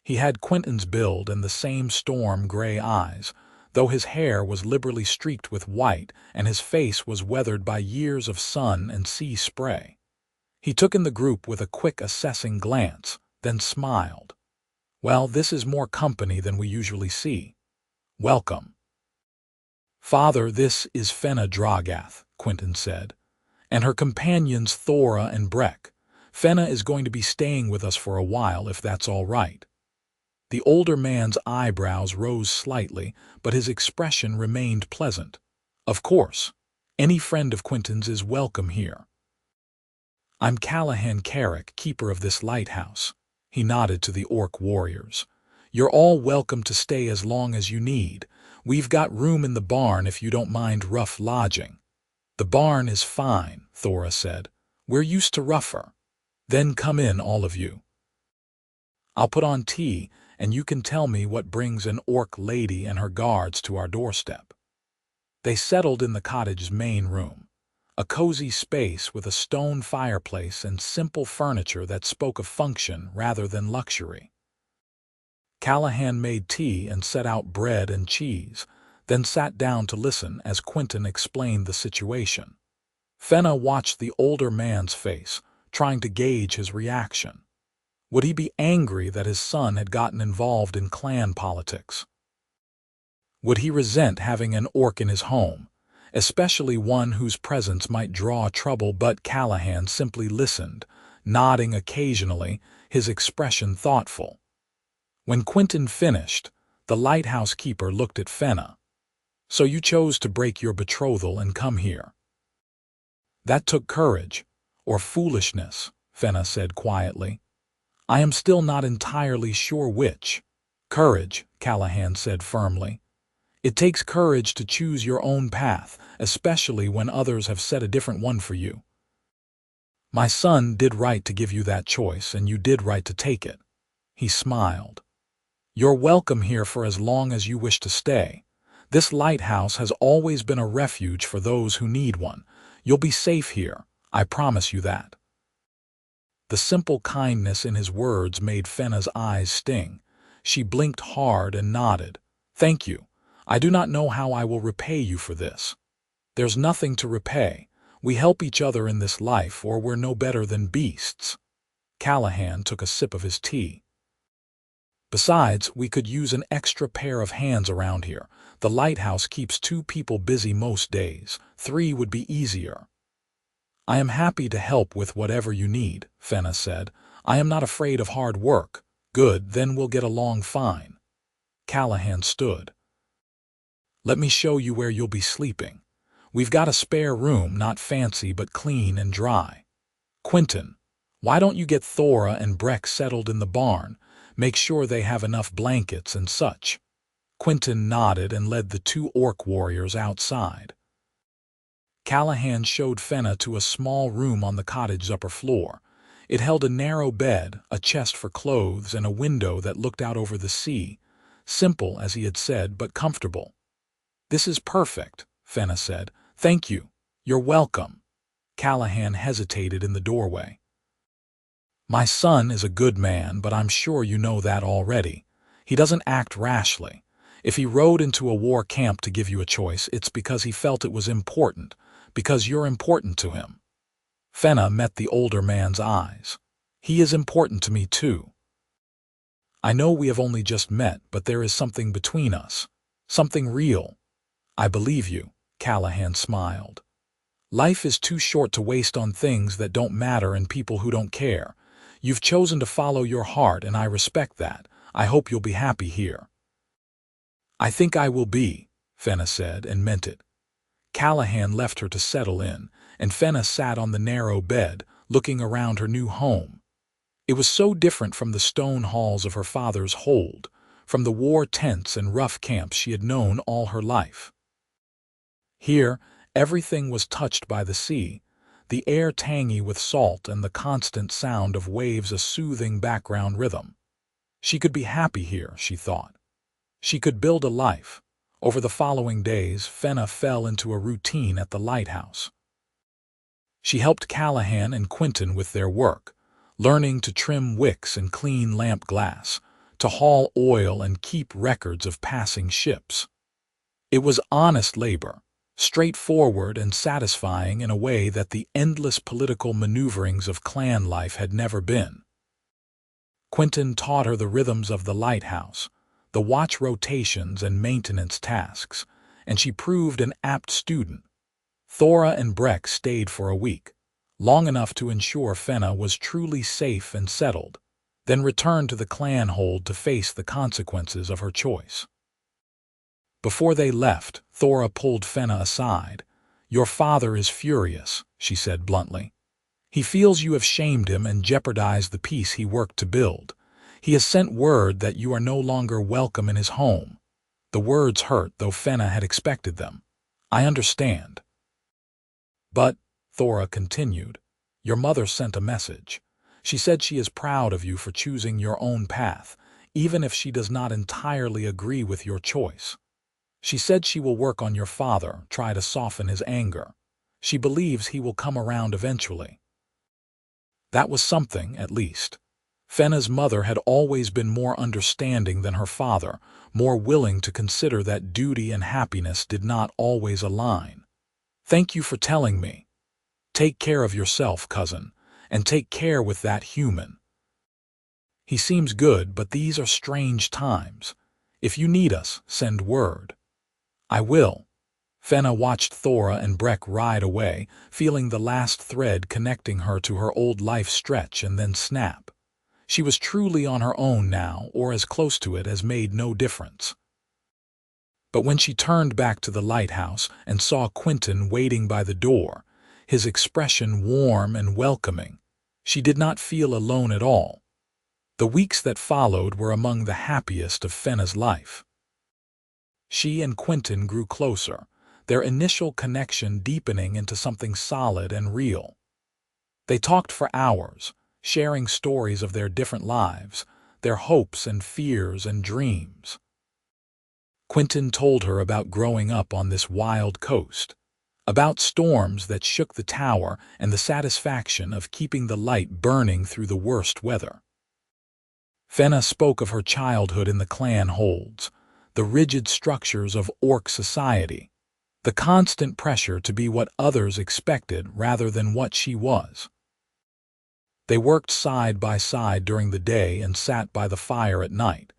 Speaker 1: He had Quinton's build and the same storm-gray eyes, though his hair was liberally streaked with white and his face was weathered by years of sun and sea spray. He took in the group with a quick assessing glance, then smiled. "Well, this is more company than we usually see. Welcome." "Father, this is Fenna Drogath," Quinton said, "and her companions Thora and Breck. Fenna is going to be staying with us for a while, if that's all right." The older man's eyebrows rose slightly, but his expression remained pleasant. "Of course. Any friend of Quinton's is welcome here. I'm Quinton Carrick, keeper of this lighthouse." He nodded to the orc warriors. "You're all welcome to stay as long as you need. We've got room in the barn if you don't mind rough lodging. The barn is fine, Thora said. We're used to rougher. Then come in, all of you. I'll put on tea, and you can tell me what brings an orc lady and her guards to our doorstep. They settled in the cottage's main room, a cozy space with a stone fireplace and simple furniture that spoke of function rather than luxury. Callahan made tea and set out bread and cheese, then sat down to listen as Quinton explained the situation. Fenna watched the older man's face, trying to gauge his reaction. Would he be angry that his son had gotten involved in clan politics? Would he resent having an orc in his home, especially one whose presence might draw trouble? But Callahan simply listened, nodding occasionally, his expression thoughtful. When Quinton finished, the lighthouse keeper looked at Fenna. So you chose to break your betrothal and come here. That took courage, or foolishness, Fenna said quietly. I am still not entirely sure which. Courage, Callahan said firmly. It takes courage to choose your own path, especially when others have set a different one for you. My son did right to give you that choice, and you did right to take it. He smiled. You're welcome here for as long as you wish to stay. This lighthouse has always been a refuge for those who need one. You'll be safe here, I promise you that. The simple kindness in his words made Fenna's eyes sting. She blinked hard and nodded. Thank you. I do not know how I will repay you for this. There's nothing to repay. We help each other in this life, or we're no better than beasts. Callahan took a sip of his tea. Besides, we could use an extra pair of hands around here. The lighthouse keeps 2 people busy most days. 3 would be easier. I am happy to help with whatever you need, Fenna said. I am not afraid of hard work. Good, then we'll get along fine. Callahan stood. Let me show you where you'll be sleeping. We've got a spare room, not fancy but clean and dry. Quinton, why don't you get Thora and Breck settled in the barn? Make sure they have enough blankets and such. Quinton nodded and led the 2 orc warriors outside. Callahan showed Fenna to a small room on the cottage's upper floor. It held a narrow bed, a chest for clothes, and a window that looked out over the sea. Simple, as he had said, but comfortable. This is perfect, Fenna said. Thank you. You're welcome. Callahan hesitated in the doorway. My son is a good man, but I'm sure you know that already. He doesn't act rashly. If he rode into a war camp to give you a choice, it's because he felt it was important, because you're important to him. Fenna met the older man's eyes. He is important to me too. I know we have only just met, but there is something between us. Something real. I believe you, Callahan smiled. Life is too short to waste on things that don't matter and people who don't care. You've chosen to follow your heart, and I respect that. I hope you'll be happy here. I think I will be, Fenna said, and meant it. Callahan left her to settle in, and Fenna sat on the narrow bed, looking around her new home. It was so different from the stone halls of her father's hold, from the war tents and rough camps she had known all her life. Here, everything was touched by the sea, the air tangy with salt and the constant sound of waves a soothing background rhythm. She could be happy here, she thought. She could build a life. Over the following days, Fenna fell into a routine at the lighthouse. She helped Callahan and Quinton with their work, learning to trim wicks and clean lamp glass, to haul oil and keep records of passing ships. It was honest labor, straightforward and satisfying in a way that the endless political maneuverings of clan life had never been. Quinton taught her the rhythms of the lighthouse, the watch rotations and maintenance tasks, and she proved an apt student. Thora and Breck stayed for a week, long enough to ensure Fenna was truly safe and settled, then returned to the clan hold to face the consequences of her choice. Before they left, Thora pulled Fenna aside. Your father is furious, she said bluntly. He feels you have shamed him and jeopardized the peace he worked to build. He has sent word that you are no longer welcome in his home. The words hurt, though Fenna had expected them. "I understand." "But," Thora continued, "your mother sent a message. She said she is proud of you for choosing your own path, even if she does not entirely agree with your choice. She said she will work on your father, try to soften his anger. She believes he will come around eventually." That was something, at least. Fenna's mother had always been more understanding than her father, more willing to consider that duty and happiness did not always align. "Thank you for telling me. Take care of yourself, cousin, and take care with that human. He seems good, but these are strange times. If you need us, send word." "I will." Fenna watched Thora and Breck ride away, feeling the last thread connecting her to her old life stretch and then snap. She was truly on her own now, or as close to it as made no difference. But when she turned back to the lighthouse and saw Quinton waiting by the door, his expression warm and welcoming, she did not feel alone at all. The weeks that followed were among the happiest of Fenna's life. She and Quinton grew closer, their initial connection deepening into something solid and real. They talked for hours, sharing stories of their different lives, their hopes and fears and dreams. Quinton told her about growing up on this wild coast, about storms that shook the tower and the satisfaction of keeping the light burning through the worst weather. Fenna spoke of her childhood in the clan holds, the rigid structures of orc society, the constant pressure to be what others expected rather than what she was. They worked side by side during the day and sat by the fire at night,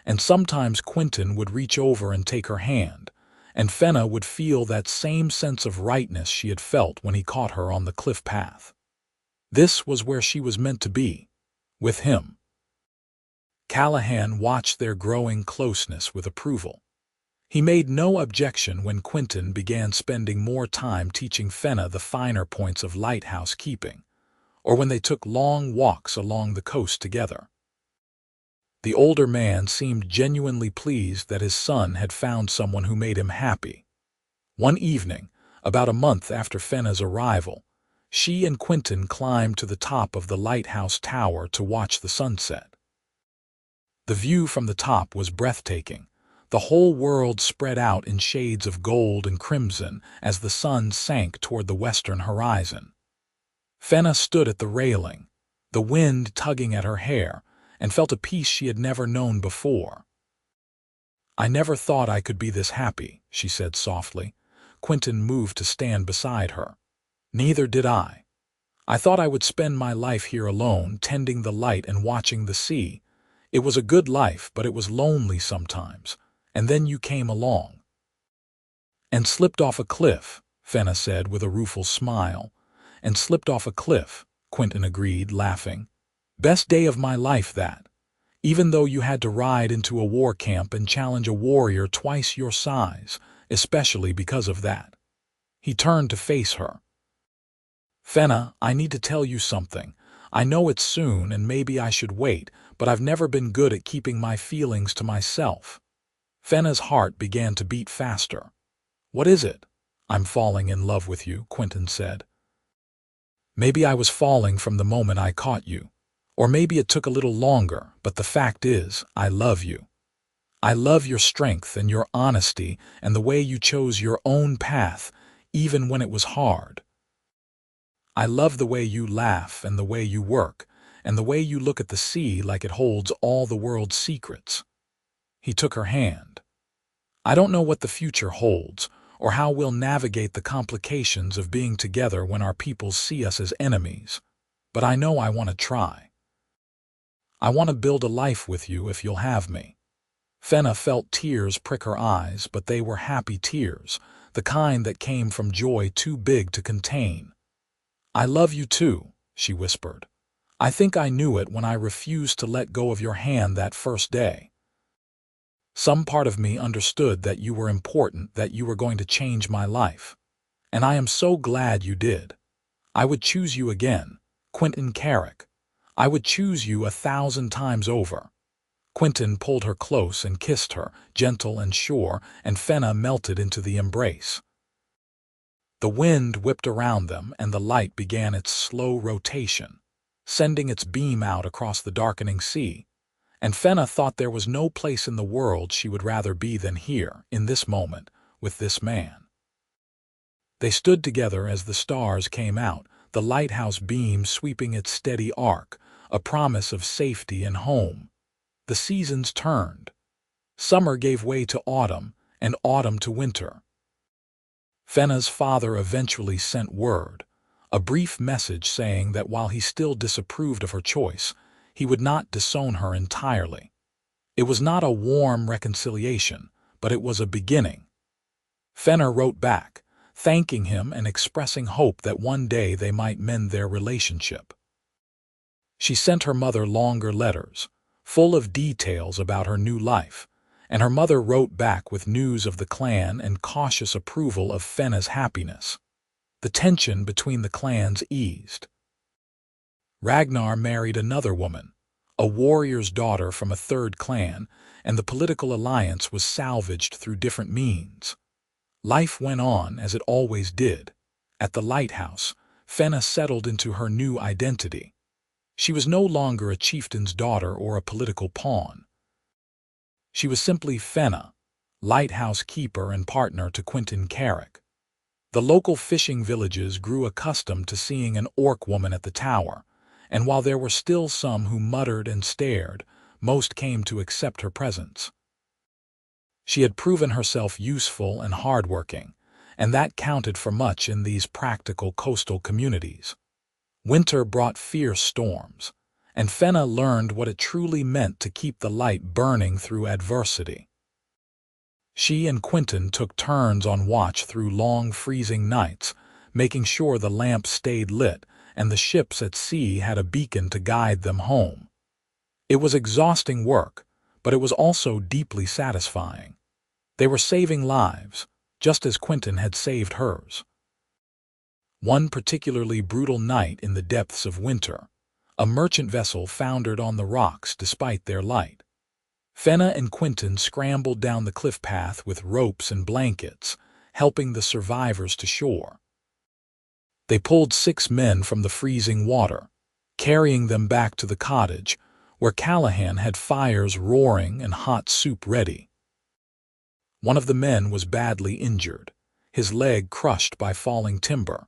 Speaker 1: and sometimes Quinton would reach over and take her hand, and Fenna would feel that same sense of rightness she had felt when he caught her on the cliff path. This was where she was meant to be, with him. Callahan watched their growing closeness with approval. He made no objection when Quinton began spending more time teaching Fenna the finer points of lighthouse keeping, or when they took long walks along the coast together. The older man seemed genuinely pleased that his son had found someone who made him happy. One evening, about a month after Fenna's arrival, she and Quinton climbed to the top of the lighthouse tower to watch the sunset. The view from the top was breathtaking, the whole world spread out in shades of gold and crimson as the sun sank toward the western horizon. Fenna stood at the railing, the wind tugging at her hair, and felt a peace she had never known before. "I never thought I could be this happy," she said softly. Quinton moved to stand beside her. "Neither did I. I thought I would spend my life here alone, tending the light and watching the sea. It was a good life, but it was lonely sometimes. And then you came along." "And slipped off a cliff," Fenna said with a rueful smile. "And slipped off a cliff," Quinton agreed, laughing. "Best day of my life, that. Even though you had to ride into a war camp and challenge a warrior twice your size, especially because of that." He turned to face her. "Fenna, I need to tell you something. I know it's soon and maybe I should wait, but I've never been good at keeping my feelings to myself." Fenna's heart began to beat faster. "What is it?" "I'm falling in love with you," Quinton said. "Maybe I was falling from the moment I caught you. Or maybe it took a little longer, but the fact is, I love you. I love your strength and your honesty and the way you chose your own path, even when it was hard. I love the way you laugh and the way you work, and the way you look at the sea like it holds all the world's secrets." He took her hand. "I don't know what the future holds, or how we'll navigate the complications of being together when our peoples see us as enemies, but I know I want to try. I want to build a life with you if you'll have me." Fenna felt tears prick her eyes, but they were happy tears, the kind that came from joy too big to contain. "I love you too," she whispered. "I think I knew it when I refused to let go of your hand that first day. Some part of me understood that you were important, that you were going to change my life. And I am so glad you did. I would choose you again, Quinton Carrick. I would choose you 1,000 times over." Quinton pulled her close and kissed her, gentle and sure, and Fenna melted into the embrace. The wind whipped around them, and the light began its slow rotation, sending its beam out across the darkening sea. And Fenna thought there was no place in the world she would rather be than here, in this moment, with this man. They stood together as the stars came out, the lighthouse beam sweeping its steady arc, a promise of safety and home. The seasons turned. Summer gave way to autumn, and autumn to winter. Fenna's father eventually sent word, a brief message saying that while he still disapproved of her choice, he would not disown her entirely. It was not a warm reconciliation, but it was a beginning. Fenna wrote back, thanking him and expressing hope that one day they might mend their relationship. She sent her mother longer letters, full of details about her new life, and her mother wrote back with news of the clan and cautious approval of Fenna's happiness. The tension between the clans eased. Ragnar married another woman, a warrior's daughter from a third clan, and the political alliance was salvaged through different means. Life went on as it always did. At the lighthouse, Fenna settled into her new identity. She was no longer a chieftain's daughter or a political pawn. She was simply Fenna, lighthouse keeper and partner to Quinton Carrick. The local fishing villages grew accustomed to seeing an orc woman at the tower, and while there were still some who muttered and stared, most came to accept her presence. She had proven herself useful and hardworking, and that counted for much in these practical coastal communities. Winter brought fierce storms, and Fenna learned what it truly meant to keep the light burning through adversity. She and Quinton took turns on watch through long freezing nights, making sure the lamp stayed lit and the ships at sea had a beacon to guide them home. It was exhausting work, but it was also deeply satisfying. They were saving lives, just as Quinton had saved hers. One particularly brutal night in the depths of winter, a merchant vessel foundered on the rocks despite their light. Fenna and Quinton scrambled down the cliff path with ropes and blankets, helping the survivors to shore. They pulled 6 men from the freezing water, carrying them back to the cottage, where Callahan had fires roaring and hot soup ready. One of the men was badly injured, his leg crushed by falling timber,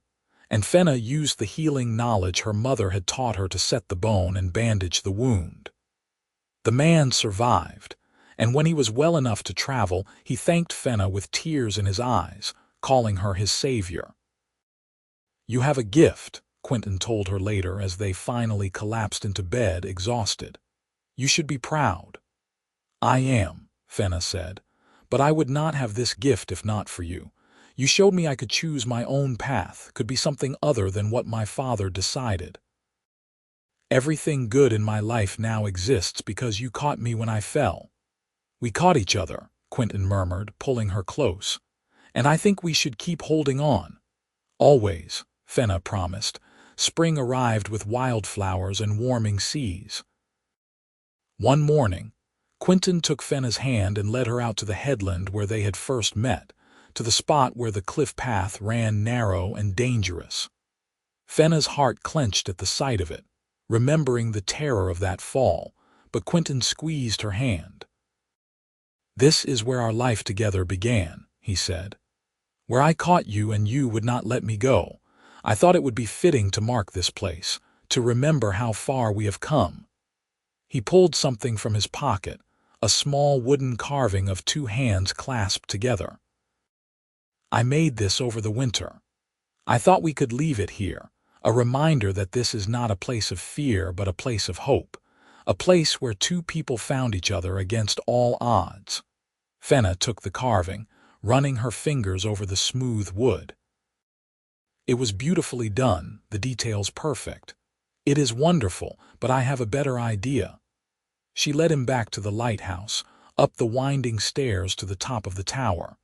Speaker 1: and Fenna used the healing knowledge her mother had taught her to set the bone and bandage the wound. The man survived, and when he was well enough to travel, he thanked Fenna with tears in his eyes, calling her his savior. "You have a gift," Quinton told her later as they finally collapsed into bed, exhausted. "You should be proud." "I am," Fenna said, "but I would not have this gift if not for you. You showed me I could choose my own path, could be something other than what my father decided. Everything good in my life now exists because you caught me when I fell." "We caught each other," Quinton murmured, pulling her close. "And I think we should keep holding on." "Always," Fenna promised. Spring arrived with wildflowers and warming seas. One morning, Quinton took Fenna's hand and led her out to the headland where they had first met, to the spot where the cliff path ran narrow and dangerous. Fenna's heart clenched at the sight of it, remembering the terror of that fall, but Quinton squeezed her hand. "This is where our life together began," he said. "Where I caught you and you would not let me go. I thought it would be fitting to mark this place, to remember how far we have come." He pulled something from his pocket, a small wooden carving of 2 hands clasped together. "I made this over the winter. I thought we could leave it here, a reminder that this is not a place of fear but a place of hope, a place where 2 people found each other against all odds." Fenna took the carving, running her fingers over the smooth wood. "It was beautifully done, the details perfect. It is wonderful, but I have a better idea." She led him back to the lighthouse, up the winding stairs to the top of the tower.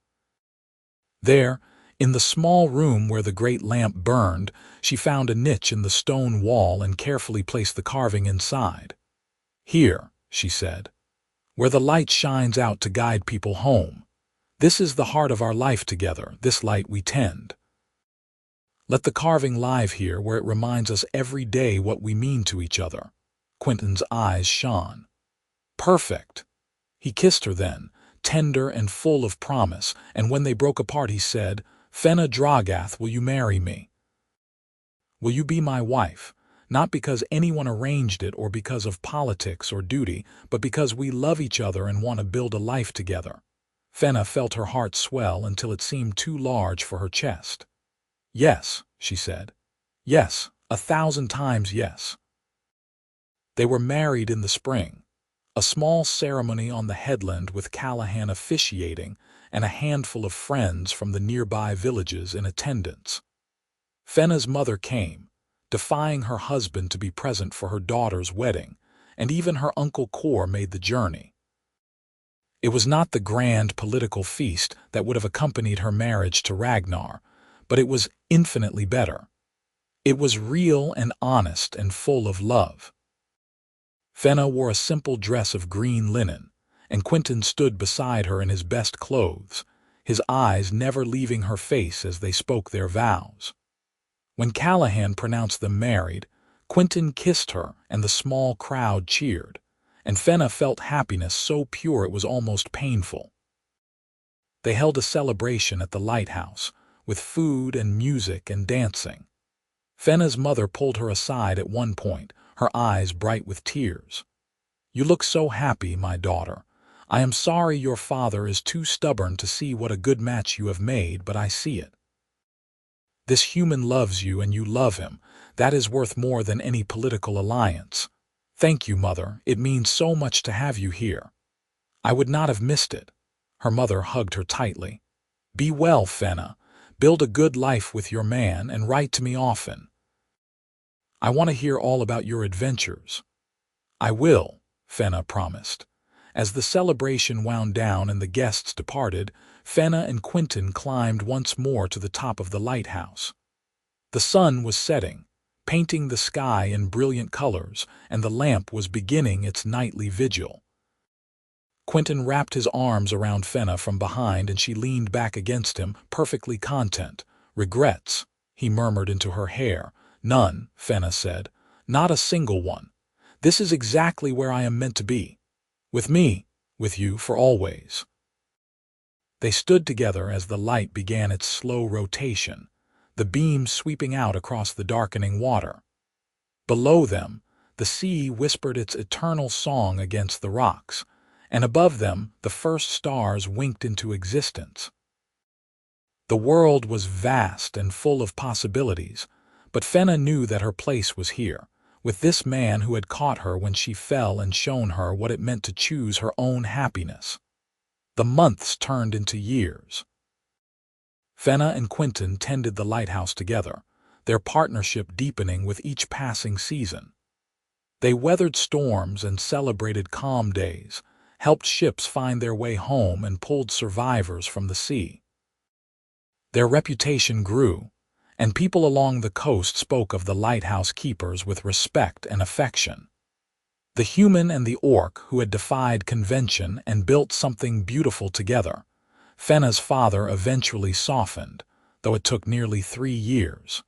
Speaker 1: There, in the small room where the great lamp burned, she found a niche in the stone wall and carefully placed the carving inside. "Here," she said. where the light shines out to guide people home. This is the heart of our life together, this light we tend. Let the carving live here where it reminds us every day what we mean to each other. Quinton's eyes shone. Perfect. He kissed her then, tender and full of promise, and when they broke apart he said, "Fenna Drogath, will you marry me? Will you be my wife? Not because anyone arranged it or because of politics or duty, but because we love each other and want to build a life together." Fenna felt her heart swell until it seemed too large for her chest. "Yes," she said. "Yes, 1,000 times yes." They were married in the spring. A small ceremony on the headland with Callahan officiating and a handful of friends from the nearby villages in attendance. Fenna's mother came, defying her husband to be present for her daughter's wedding, and even her Uncle Cor made the journey. It was not the grand political feast that would have accompanied her marriage to Ragnar, but it was infinitely better. It was real and honest and full of love. Fenna wore a simple dress of green linen, and Quinton stood beside her in his best clothes, his eyes never leaving her face as they spoke their vows. When Callahan pronounced them married, Quinton kissed her and the small crowd cheered, and Fenna felt happiness so pure it was almost painful. They held a celebration at the lighthouse, with food and music and dancing. Fenna's mother pulled her aside at one point, her eyes bright with tears. "You look so happy, my daughter. I am sorry your father is too stubborn to see what a good match you have made, but I see it. This human loves you and you love him. That is worth more than any political alliance. Thank you, Mother. It means so much to have you here. I would not have missed it." Her mother hugged her tightly. "Be well, Fenna. Build a good life with your man and write to me often. I want to hear all about your adventures." "I will," Fenna promised. As the celebration wound down and the guests departed, Fenna and Quinton climbed once more to the top of the lighthouse. The sun was setting, painting the sky in brilliant colors, and the lamp was beginning its nightly vigil. Quinton wrapped his arms around Fenna from behind and she leaned back against him, perfectly content. "Regrets?" he murmured into her hair. "None," Fenna said. "Not a single one. This is exactly where I am meant to be. With me, with you for always." They stood together as the light began its slow rotation, the beams sweeping out across the darkening water. Below them, the sea whispered its eternal song against the rocks, and above them the first stars winked into existence. The world was vast and full of possibilities, but Fenna knew that her place was here, with this man who had caught her when she fell and shown her what it meant to choose her own happiness. The months turned into years. Fenna and Quinton tended the lighthouse together, their partnership deepening with each passing season. They weathered storms and celebrated calm days, helped ships find their way home and pulled survivors from the sea. Their reputation grew, and people along the coast spoke of the lighthouse keepers with respect and affection. The human and the orc who had defied convention and built something beautiful together. Fenna's father eventually softened, though it took nearly 3 years.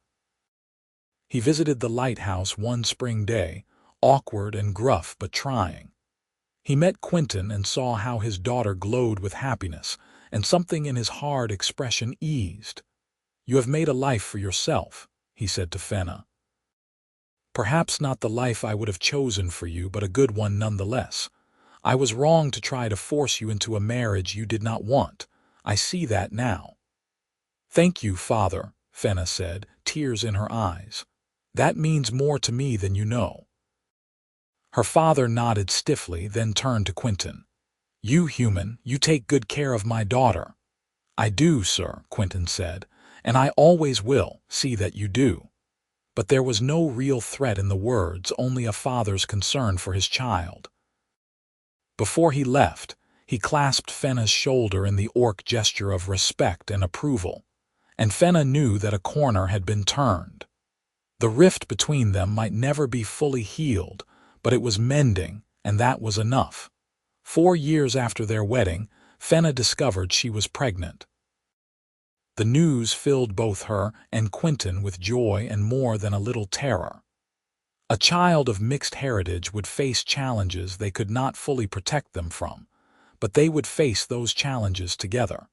Speaker 1: He visited the lighthouse one spring day, awkward and gruff but trying. He met Quinton and saw how his daughter glowed with happiness, and something in his hard expression eased. "You have made a life for yourself," he said to Fenna. "Perhaps not the life I would have chosen for you, but a good one nonetheless. I was wrong to try to force you into a marriage you did not want. I see that now." "Thank you, Father," Fenna said, tears in her eyes. "That means more to me than you know." Her father nodded stiffly, then turned to Quinton. "You human, you take good care of my daughter." "I do, sir," Quinton said, "and I always will see that you do." But there was no real threat in the words, only a father's concern for his child. Before he left, he clasped Fenna's shoulder in the orc gesture of respect and approval, and Fenna knew that a corner had been turned. The rift between them might never be fully healed, but it was mending, and that was enough. 4 years after their wedding, Fenna discovered she was pregnant. The news filled both her and Quinton with joy and more than a little terror. A child of mixed heritage would face challenges they could not fully protect them from, but they would face those challenges together.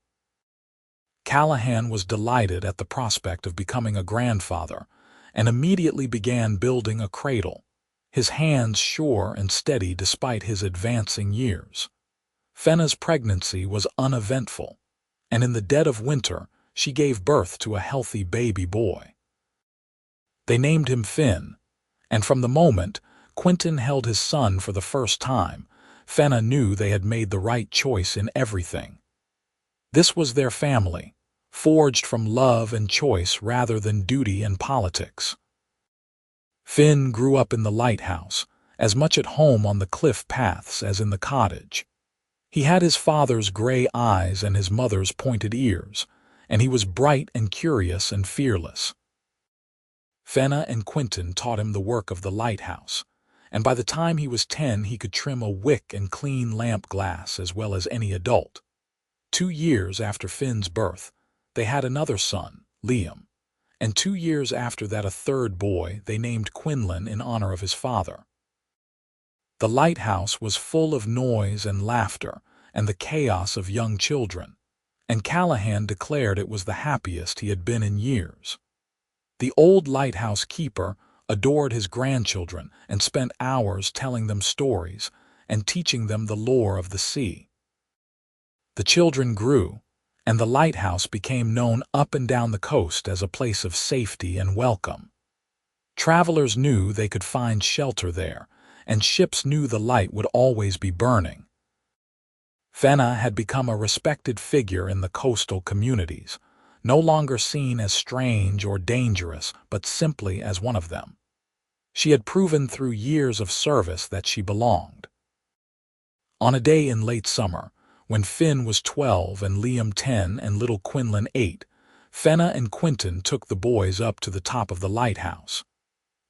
Speaker 1: Callahan was delighted at the prospect of becoming a grandfather and immediately began building a cradle, his hands sure and steady despite his advancing years. Fenna's pregnancy was uneventful, and in the dead of winter, she gave birth to a healthy baby boy. They named him Finn, and from the moment Quinton held his son for the first time, Fenna knew they had made the right choice in everything. This was their family, forged from love and choice rather than duty and politics. Finn grew up in the lighthouse, as much at home on the cliff paths as in the cottage. He had his father's gray eyes and his mother's pointed ears, and he was bright and curious and fearless. Fenna and Quinton taught him the work of the lighthouse, and by the time he was 10 he could trim a wick and clean lamp glass as well as any adult. 2 years after Finn's birth, they had another son, Liam, and 2 years after that a third boy they named Quinlan in honor of his father. The lighthouse was full of noise and laughter and the chaos of young children, and Callahan declared it was the happiest he had been in years. The old lighthouse keeper adored his grandchildren and spent hours telling them stories and teaching them the lore of the sea. The children grew, and the lighthouse became known up and down the coast as a place of safety and welcome. Travelers knew they could find shelter there, and ships knew the light would always be burning. Fenna had become a respected figure in the coastal communities, no longer seen as strange or dangerous, but simply as one of them. She had proven through years of service that she belonged. On a day in late summer, when Finn was 12 and Liam 10 and little Quinlan 8, Fenna and Quinton took the boys up to the top of the lighthouse.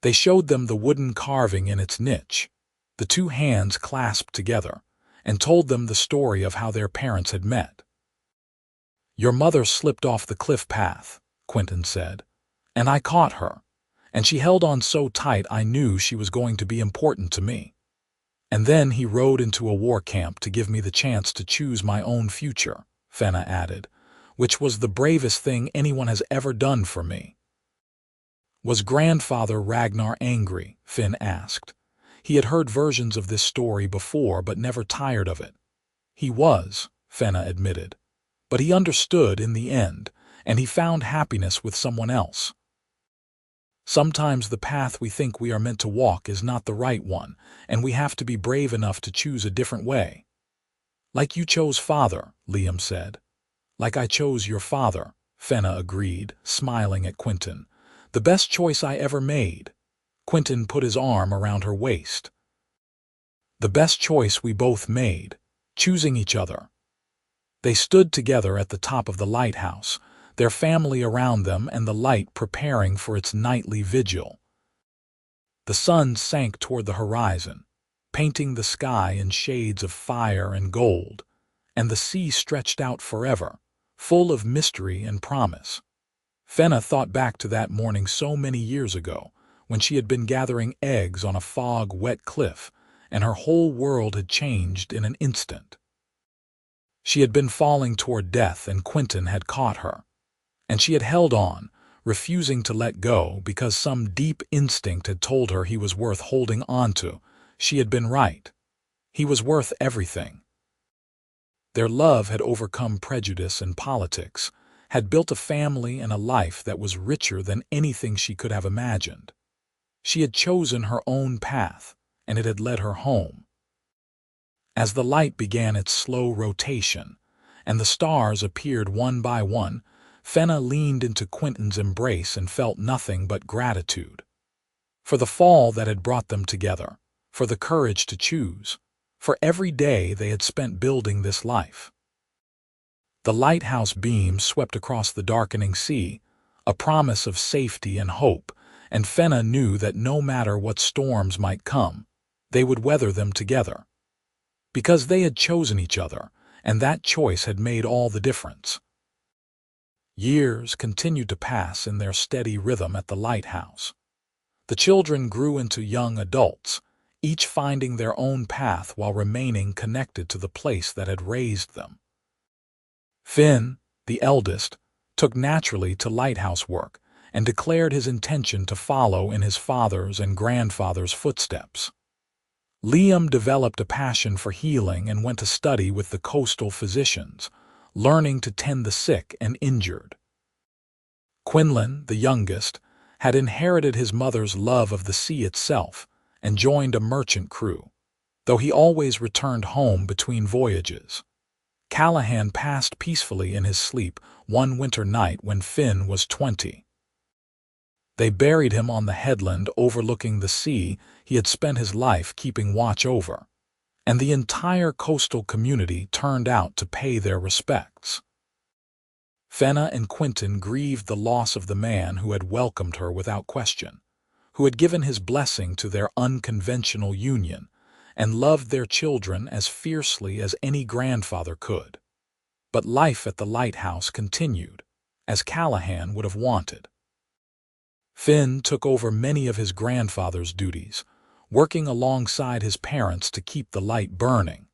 Speaker 1: They showed them the wooden carving in its niche, the two hands clasped together, and told them the story of how their parents had met. "Your mother slipped off the cliff path," Quinton said, "and I caught her, and she held on so tight I knew she was going to be important to me. And then he rode into a war camp to give me the chance to choose my own future," Fenna added, "which was the bravest thing anyone has ever done for me." Was grandfather Ragnar angry? Finn asked. He had heard versions of this story before but never tired of it. He was, Fenna admitted, but he understood in the end, and he found happiness with someone else. Sometimes the path we think we are meant to walk is not the right one, and we have to be brave enough to choose a different way. "Like you chose father," Liam said. "Like I chose your father," Fenna agreed, smiling at Quinton. "The best choice I ever made." Quinton put his arm around her waist. "The best choice we both made, choosing each other." They stood together at the top of the lighthouse, their family around them and the light preparing for its nightly vigil. The sun sank toward the horizon, painting the sky in shades of fire and gold, and the sea stretched out forever, full of mystery and promise. Fenna thought back to that morning so many years ago, when she had been gathering eggs on a fog-wet cliff, and her whole world had changed in an instant. She had been falling toward death and Quinton had caught her, and she had held on, refusing to let go because some deep instinct had told her he was worth holding on to. She had been right. He was worth everything. Their love had overcome prejudice and politics, had built a family and a life that was richer than anything she could have imagined. She had chosen her own path, and it had led her home. As the light began its slow rotation, and the stars appeared one by one, Fenna leaned into Quinton's embrace and felt nothing but gratitude. For the fall that had brought them together, for the courage to choose, for every day they had spent building this life. The lighthouse beam swept across the darkening sea, a promise of safety and hope, and Fenna knew that no matter what storms might come, they would weather them together. because they had chosen each other, and that choice had made all the difference. Years continued to pass in their steady rhythm at the lighthouse. The children grew into young adults, each finding their own path while remaining connected to the place that had raised them. Finn, the eldest, took naturally to lighthouse work and declared his intention to follow in his father's and grandfather's footsteps. Liam developed a passion for healing and went to study with the coastal physicians, learning to tend the sick and injured. Quinlan, the youngest, had inherited his mother's love of the sea itself and joined a merchant crew, though he always returned home between voyages. Callahan passed peacefully in his sleep one winter night when Finn was 20. They buried him on the headland overlooking the sea he had spent his life keeping watch over, and the entire coastal community turned out to pay their respects. Fenna and Quinton grieved the loss of the man who had welcomed her without question, who had given his blessing to their unconventional union, and loved their children as fiercely as any grandfather could. But life at the lighthouse continued, as Callahan would have wanted. Finn took over many of his grandfather's duties, working alongside his parents to keep the light burning.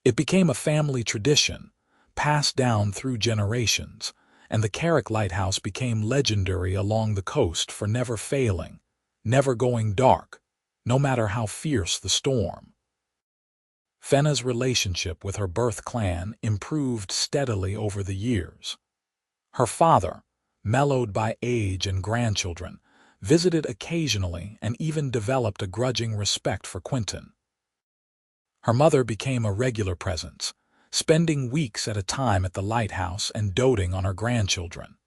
Speaker 1: It became a family tradition, passed down through generations, and the Carrick Lighthouse became legendary along the coast for never failing, never going dark, no matter how fierce the storm. Fenna's relationship with her birth clan improved steadily over the years. Her father, mellowed by age and grandchildren, visited occasionally and even developed a grudging respect for Quinton. Her mother became a regular presence, spending weeks at a time at the lighthouse and doting on her grandchildren.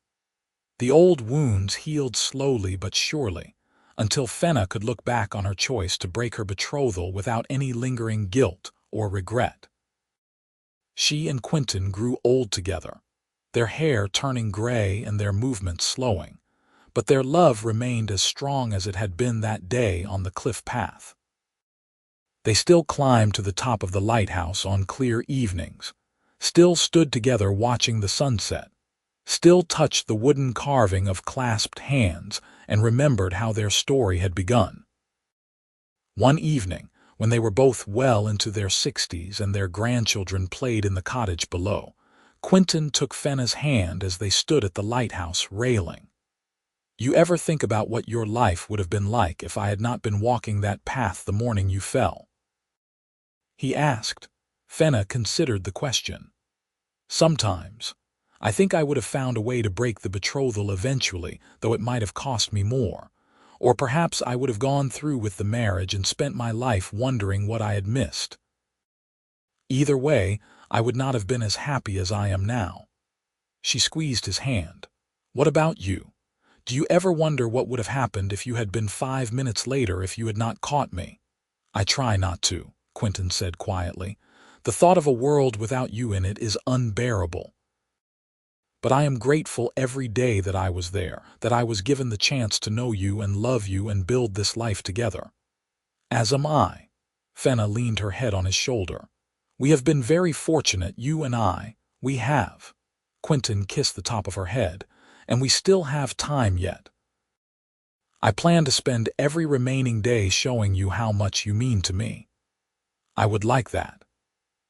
Speaker 1: The old wounds healed slowly but surely, until Fenna could look back on her choice to break her betrothal without any lingering guilt or regret. She and Quinton grew old together, their hair turning gray and their movements slowing, but their love remained as strong as it had been that day on the cliff path. They still climbed to the top of the lighthouse on clear evenings, still stood together watching the sunset, still touched the wooden carving of clasped hands and remembered how their story had begun. One evening, when they were both well into their 60s and their grandchildren played in the cottage below, Quinton took Fenna's hand as they stood at the lighthouse railing. "You ever think about what your life would have been like if I had not been walking that path the morning you fell?" he asked. Fenna considered the question. "Sometimes. I think I would have found a way to break the betrothal eventually, though it might have cost me more. Or perhaps I would have gone through with the marriage and spent my life wondering what I had missed. Either way, I would not have been as happy as I am now." She squeezed his hand. "What about you? Do you ever wonder what would have happened if you had been 5 minutes later if you had not caught me?" "I try not to," Quinton said quietly. "The thought of a world without you in it is unbearable. But I am grateful every day that I was there, that I was given the chance to know you and love you and build this life together." "As am I." Fenna leaned her head on his shoulder. "We have been very fortunate, you and I. We have." Quinton kissed the top of her head. "And we still have time yet. I plan to spend every remaining day showing you how much you mean to me." "I would like that."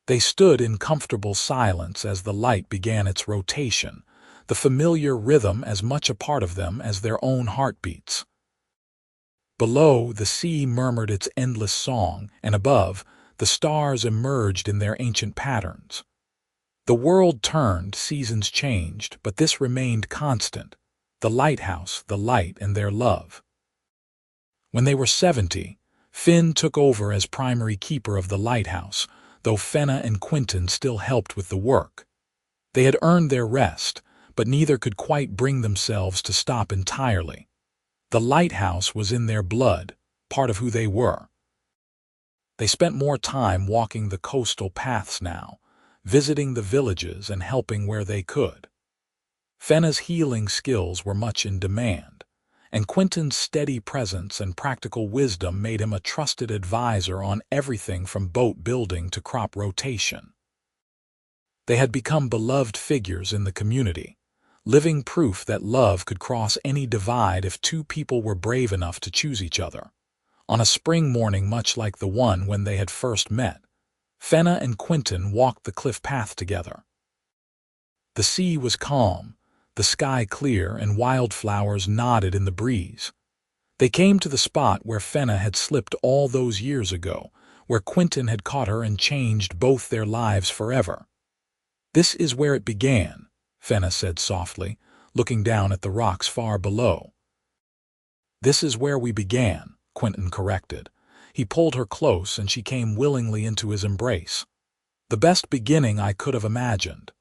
Speaker 1: They stood in comfortable silence as the light began its rotation, the familiar rhythm as much a part of them as their own heartbeats. Below, the sea murmured its endless song, and above, the stars emerged in their ancient patterns. The world turned, seasons changed, but this remained constant: the lighthouse, the light, and their love. When they were 70, Finn took over as primary keeper of the lighthouse, though Fenna and Quinton still helped with the work. They had earned their rest, but neither could quite bring themselves to stop entirely. The lighthouse was in their blood, part of who they were. They spent more time walking the coastal paths now, visiting the villages and helping where they could. Fenna's healing skills were much in demand, and Quinton's steady presence and practical wisdom made him a trusted advisor on everything from boat building to crop rotation. They had become beloved figures in the community, living proof that love could cross any divide if two people were brave enough to choose each other. On a spring morning much like the one when they had first met, Fenna and Quinton walked the cliff path together. The sea was calm, the sky clear, and wildflowers nodded in the breeze. They came to the spot where Fenna had slipped all those years ago, where Quinton had caught her and changed both their lives forever. "This is where it began," Fenna said softly, looking down at the rocks far below. "This is where we began," Quinton corrected. He pulled her close and she came willingly into his embrace. "The best beginning I could have imagined.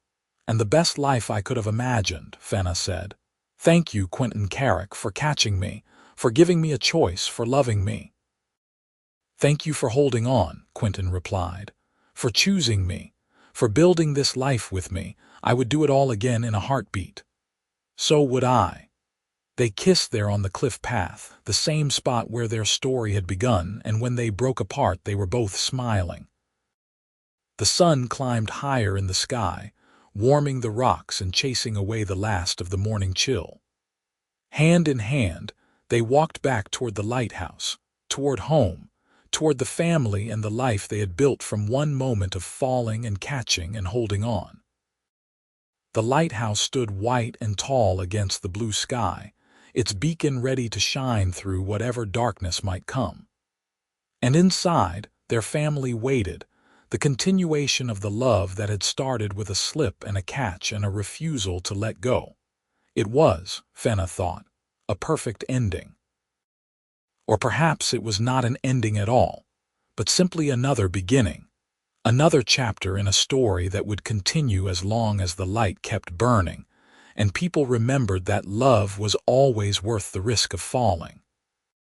Speaker 1: And the best life I could have imagined," Fenna said. "Thank you, Quinton Carrick, for catching me, for giving me a choice, for loving me." "Thank you for holding on," Quinton replied, "for choosing me, for building this life with me. I would do it all again in a heartbeat." "So would I." They kissed there on the cliff path, the same spot where their story had begun, and when they broke apart they were both smiling. The sun climbed higher in the sky, warming the rocks and chasing away the last of the morning chill. Hand in hand, they walked back toward the lighthouse, toward home, toward the family and the life they had built from one moment of falling and catching and holding on. The lighthouse stood white and tall against the blue sky, its beacon ready to shine through whatever darkness might come. And inside, their family waited, the continuation of the love that had started with a slip and a catch and a refusal to let go. It was, Fenna thought, a perfect ending. Or perhaps it was not an ending at all, but simply another beginning, another chapter in a story that would continue as long as the light kept burning, and people remembered that love was always worth the risk of falling.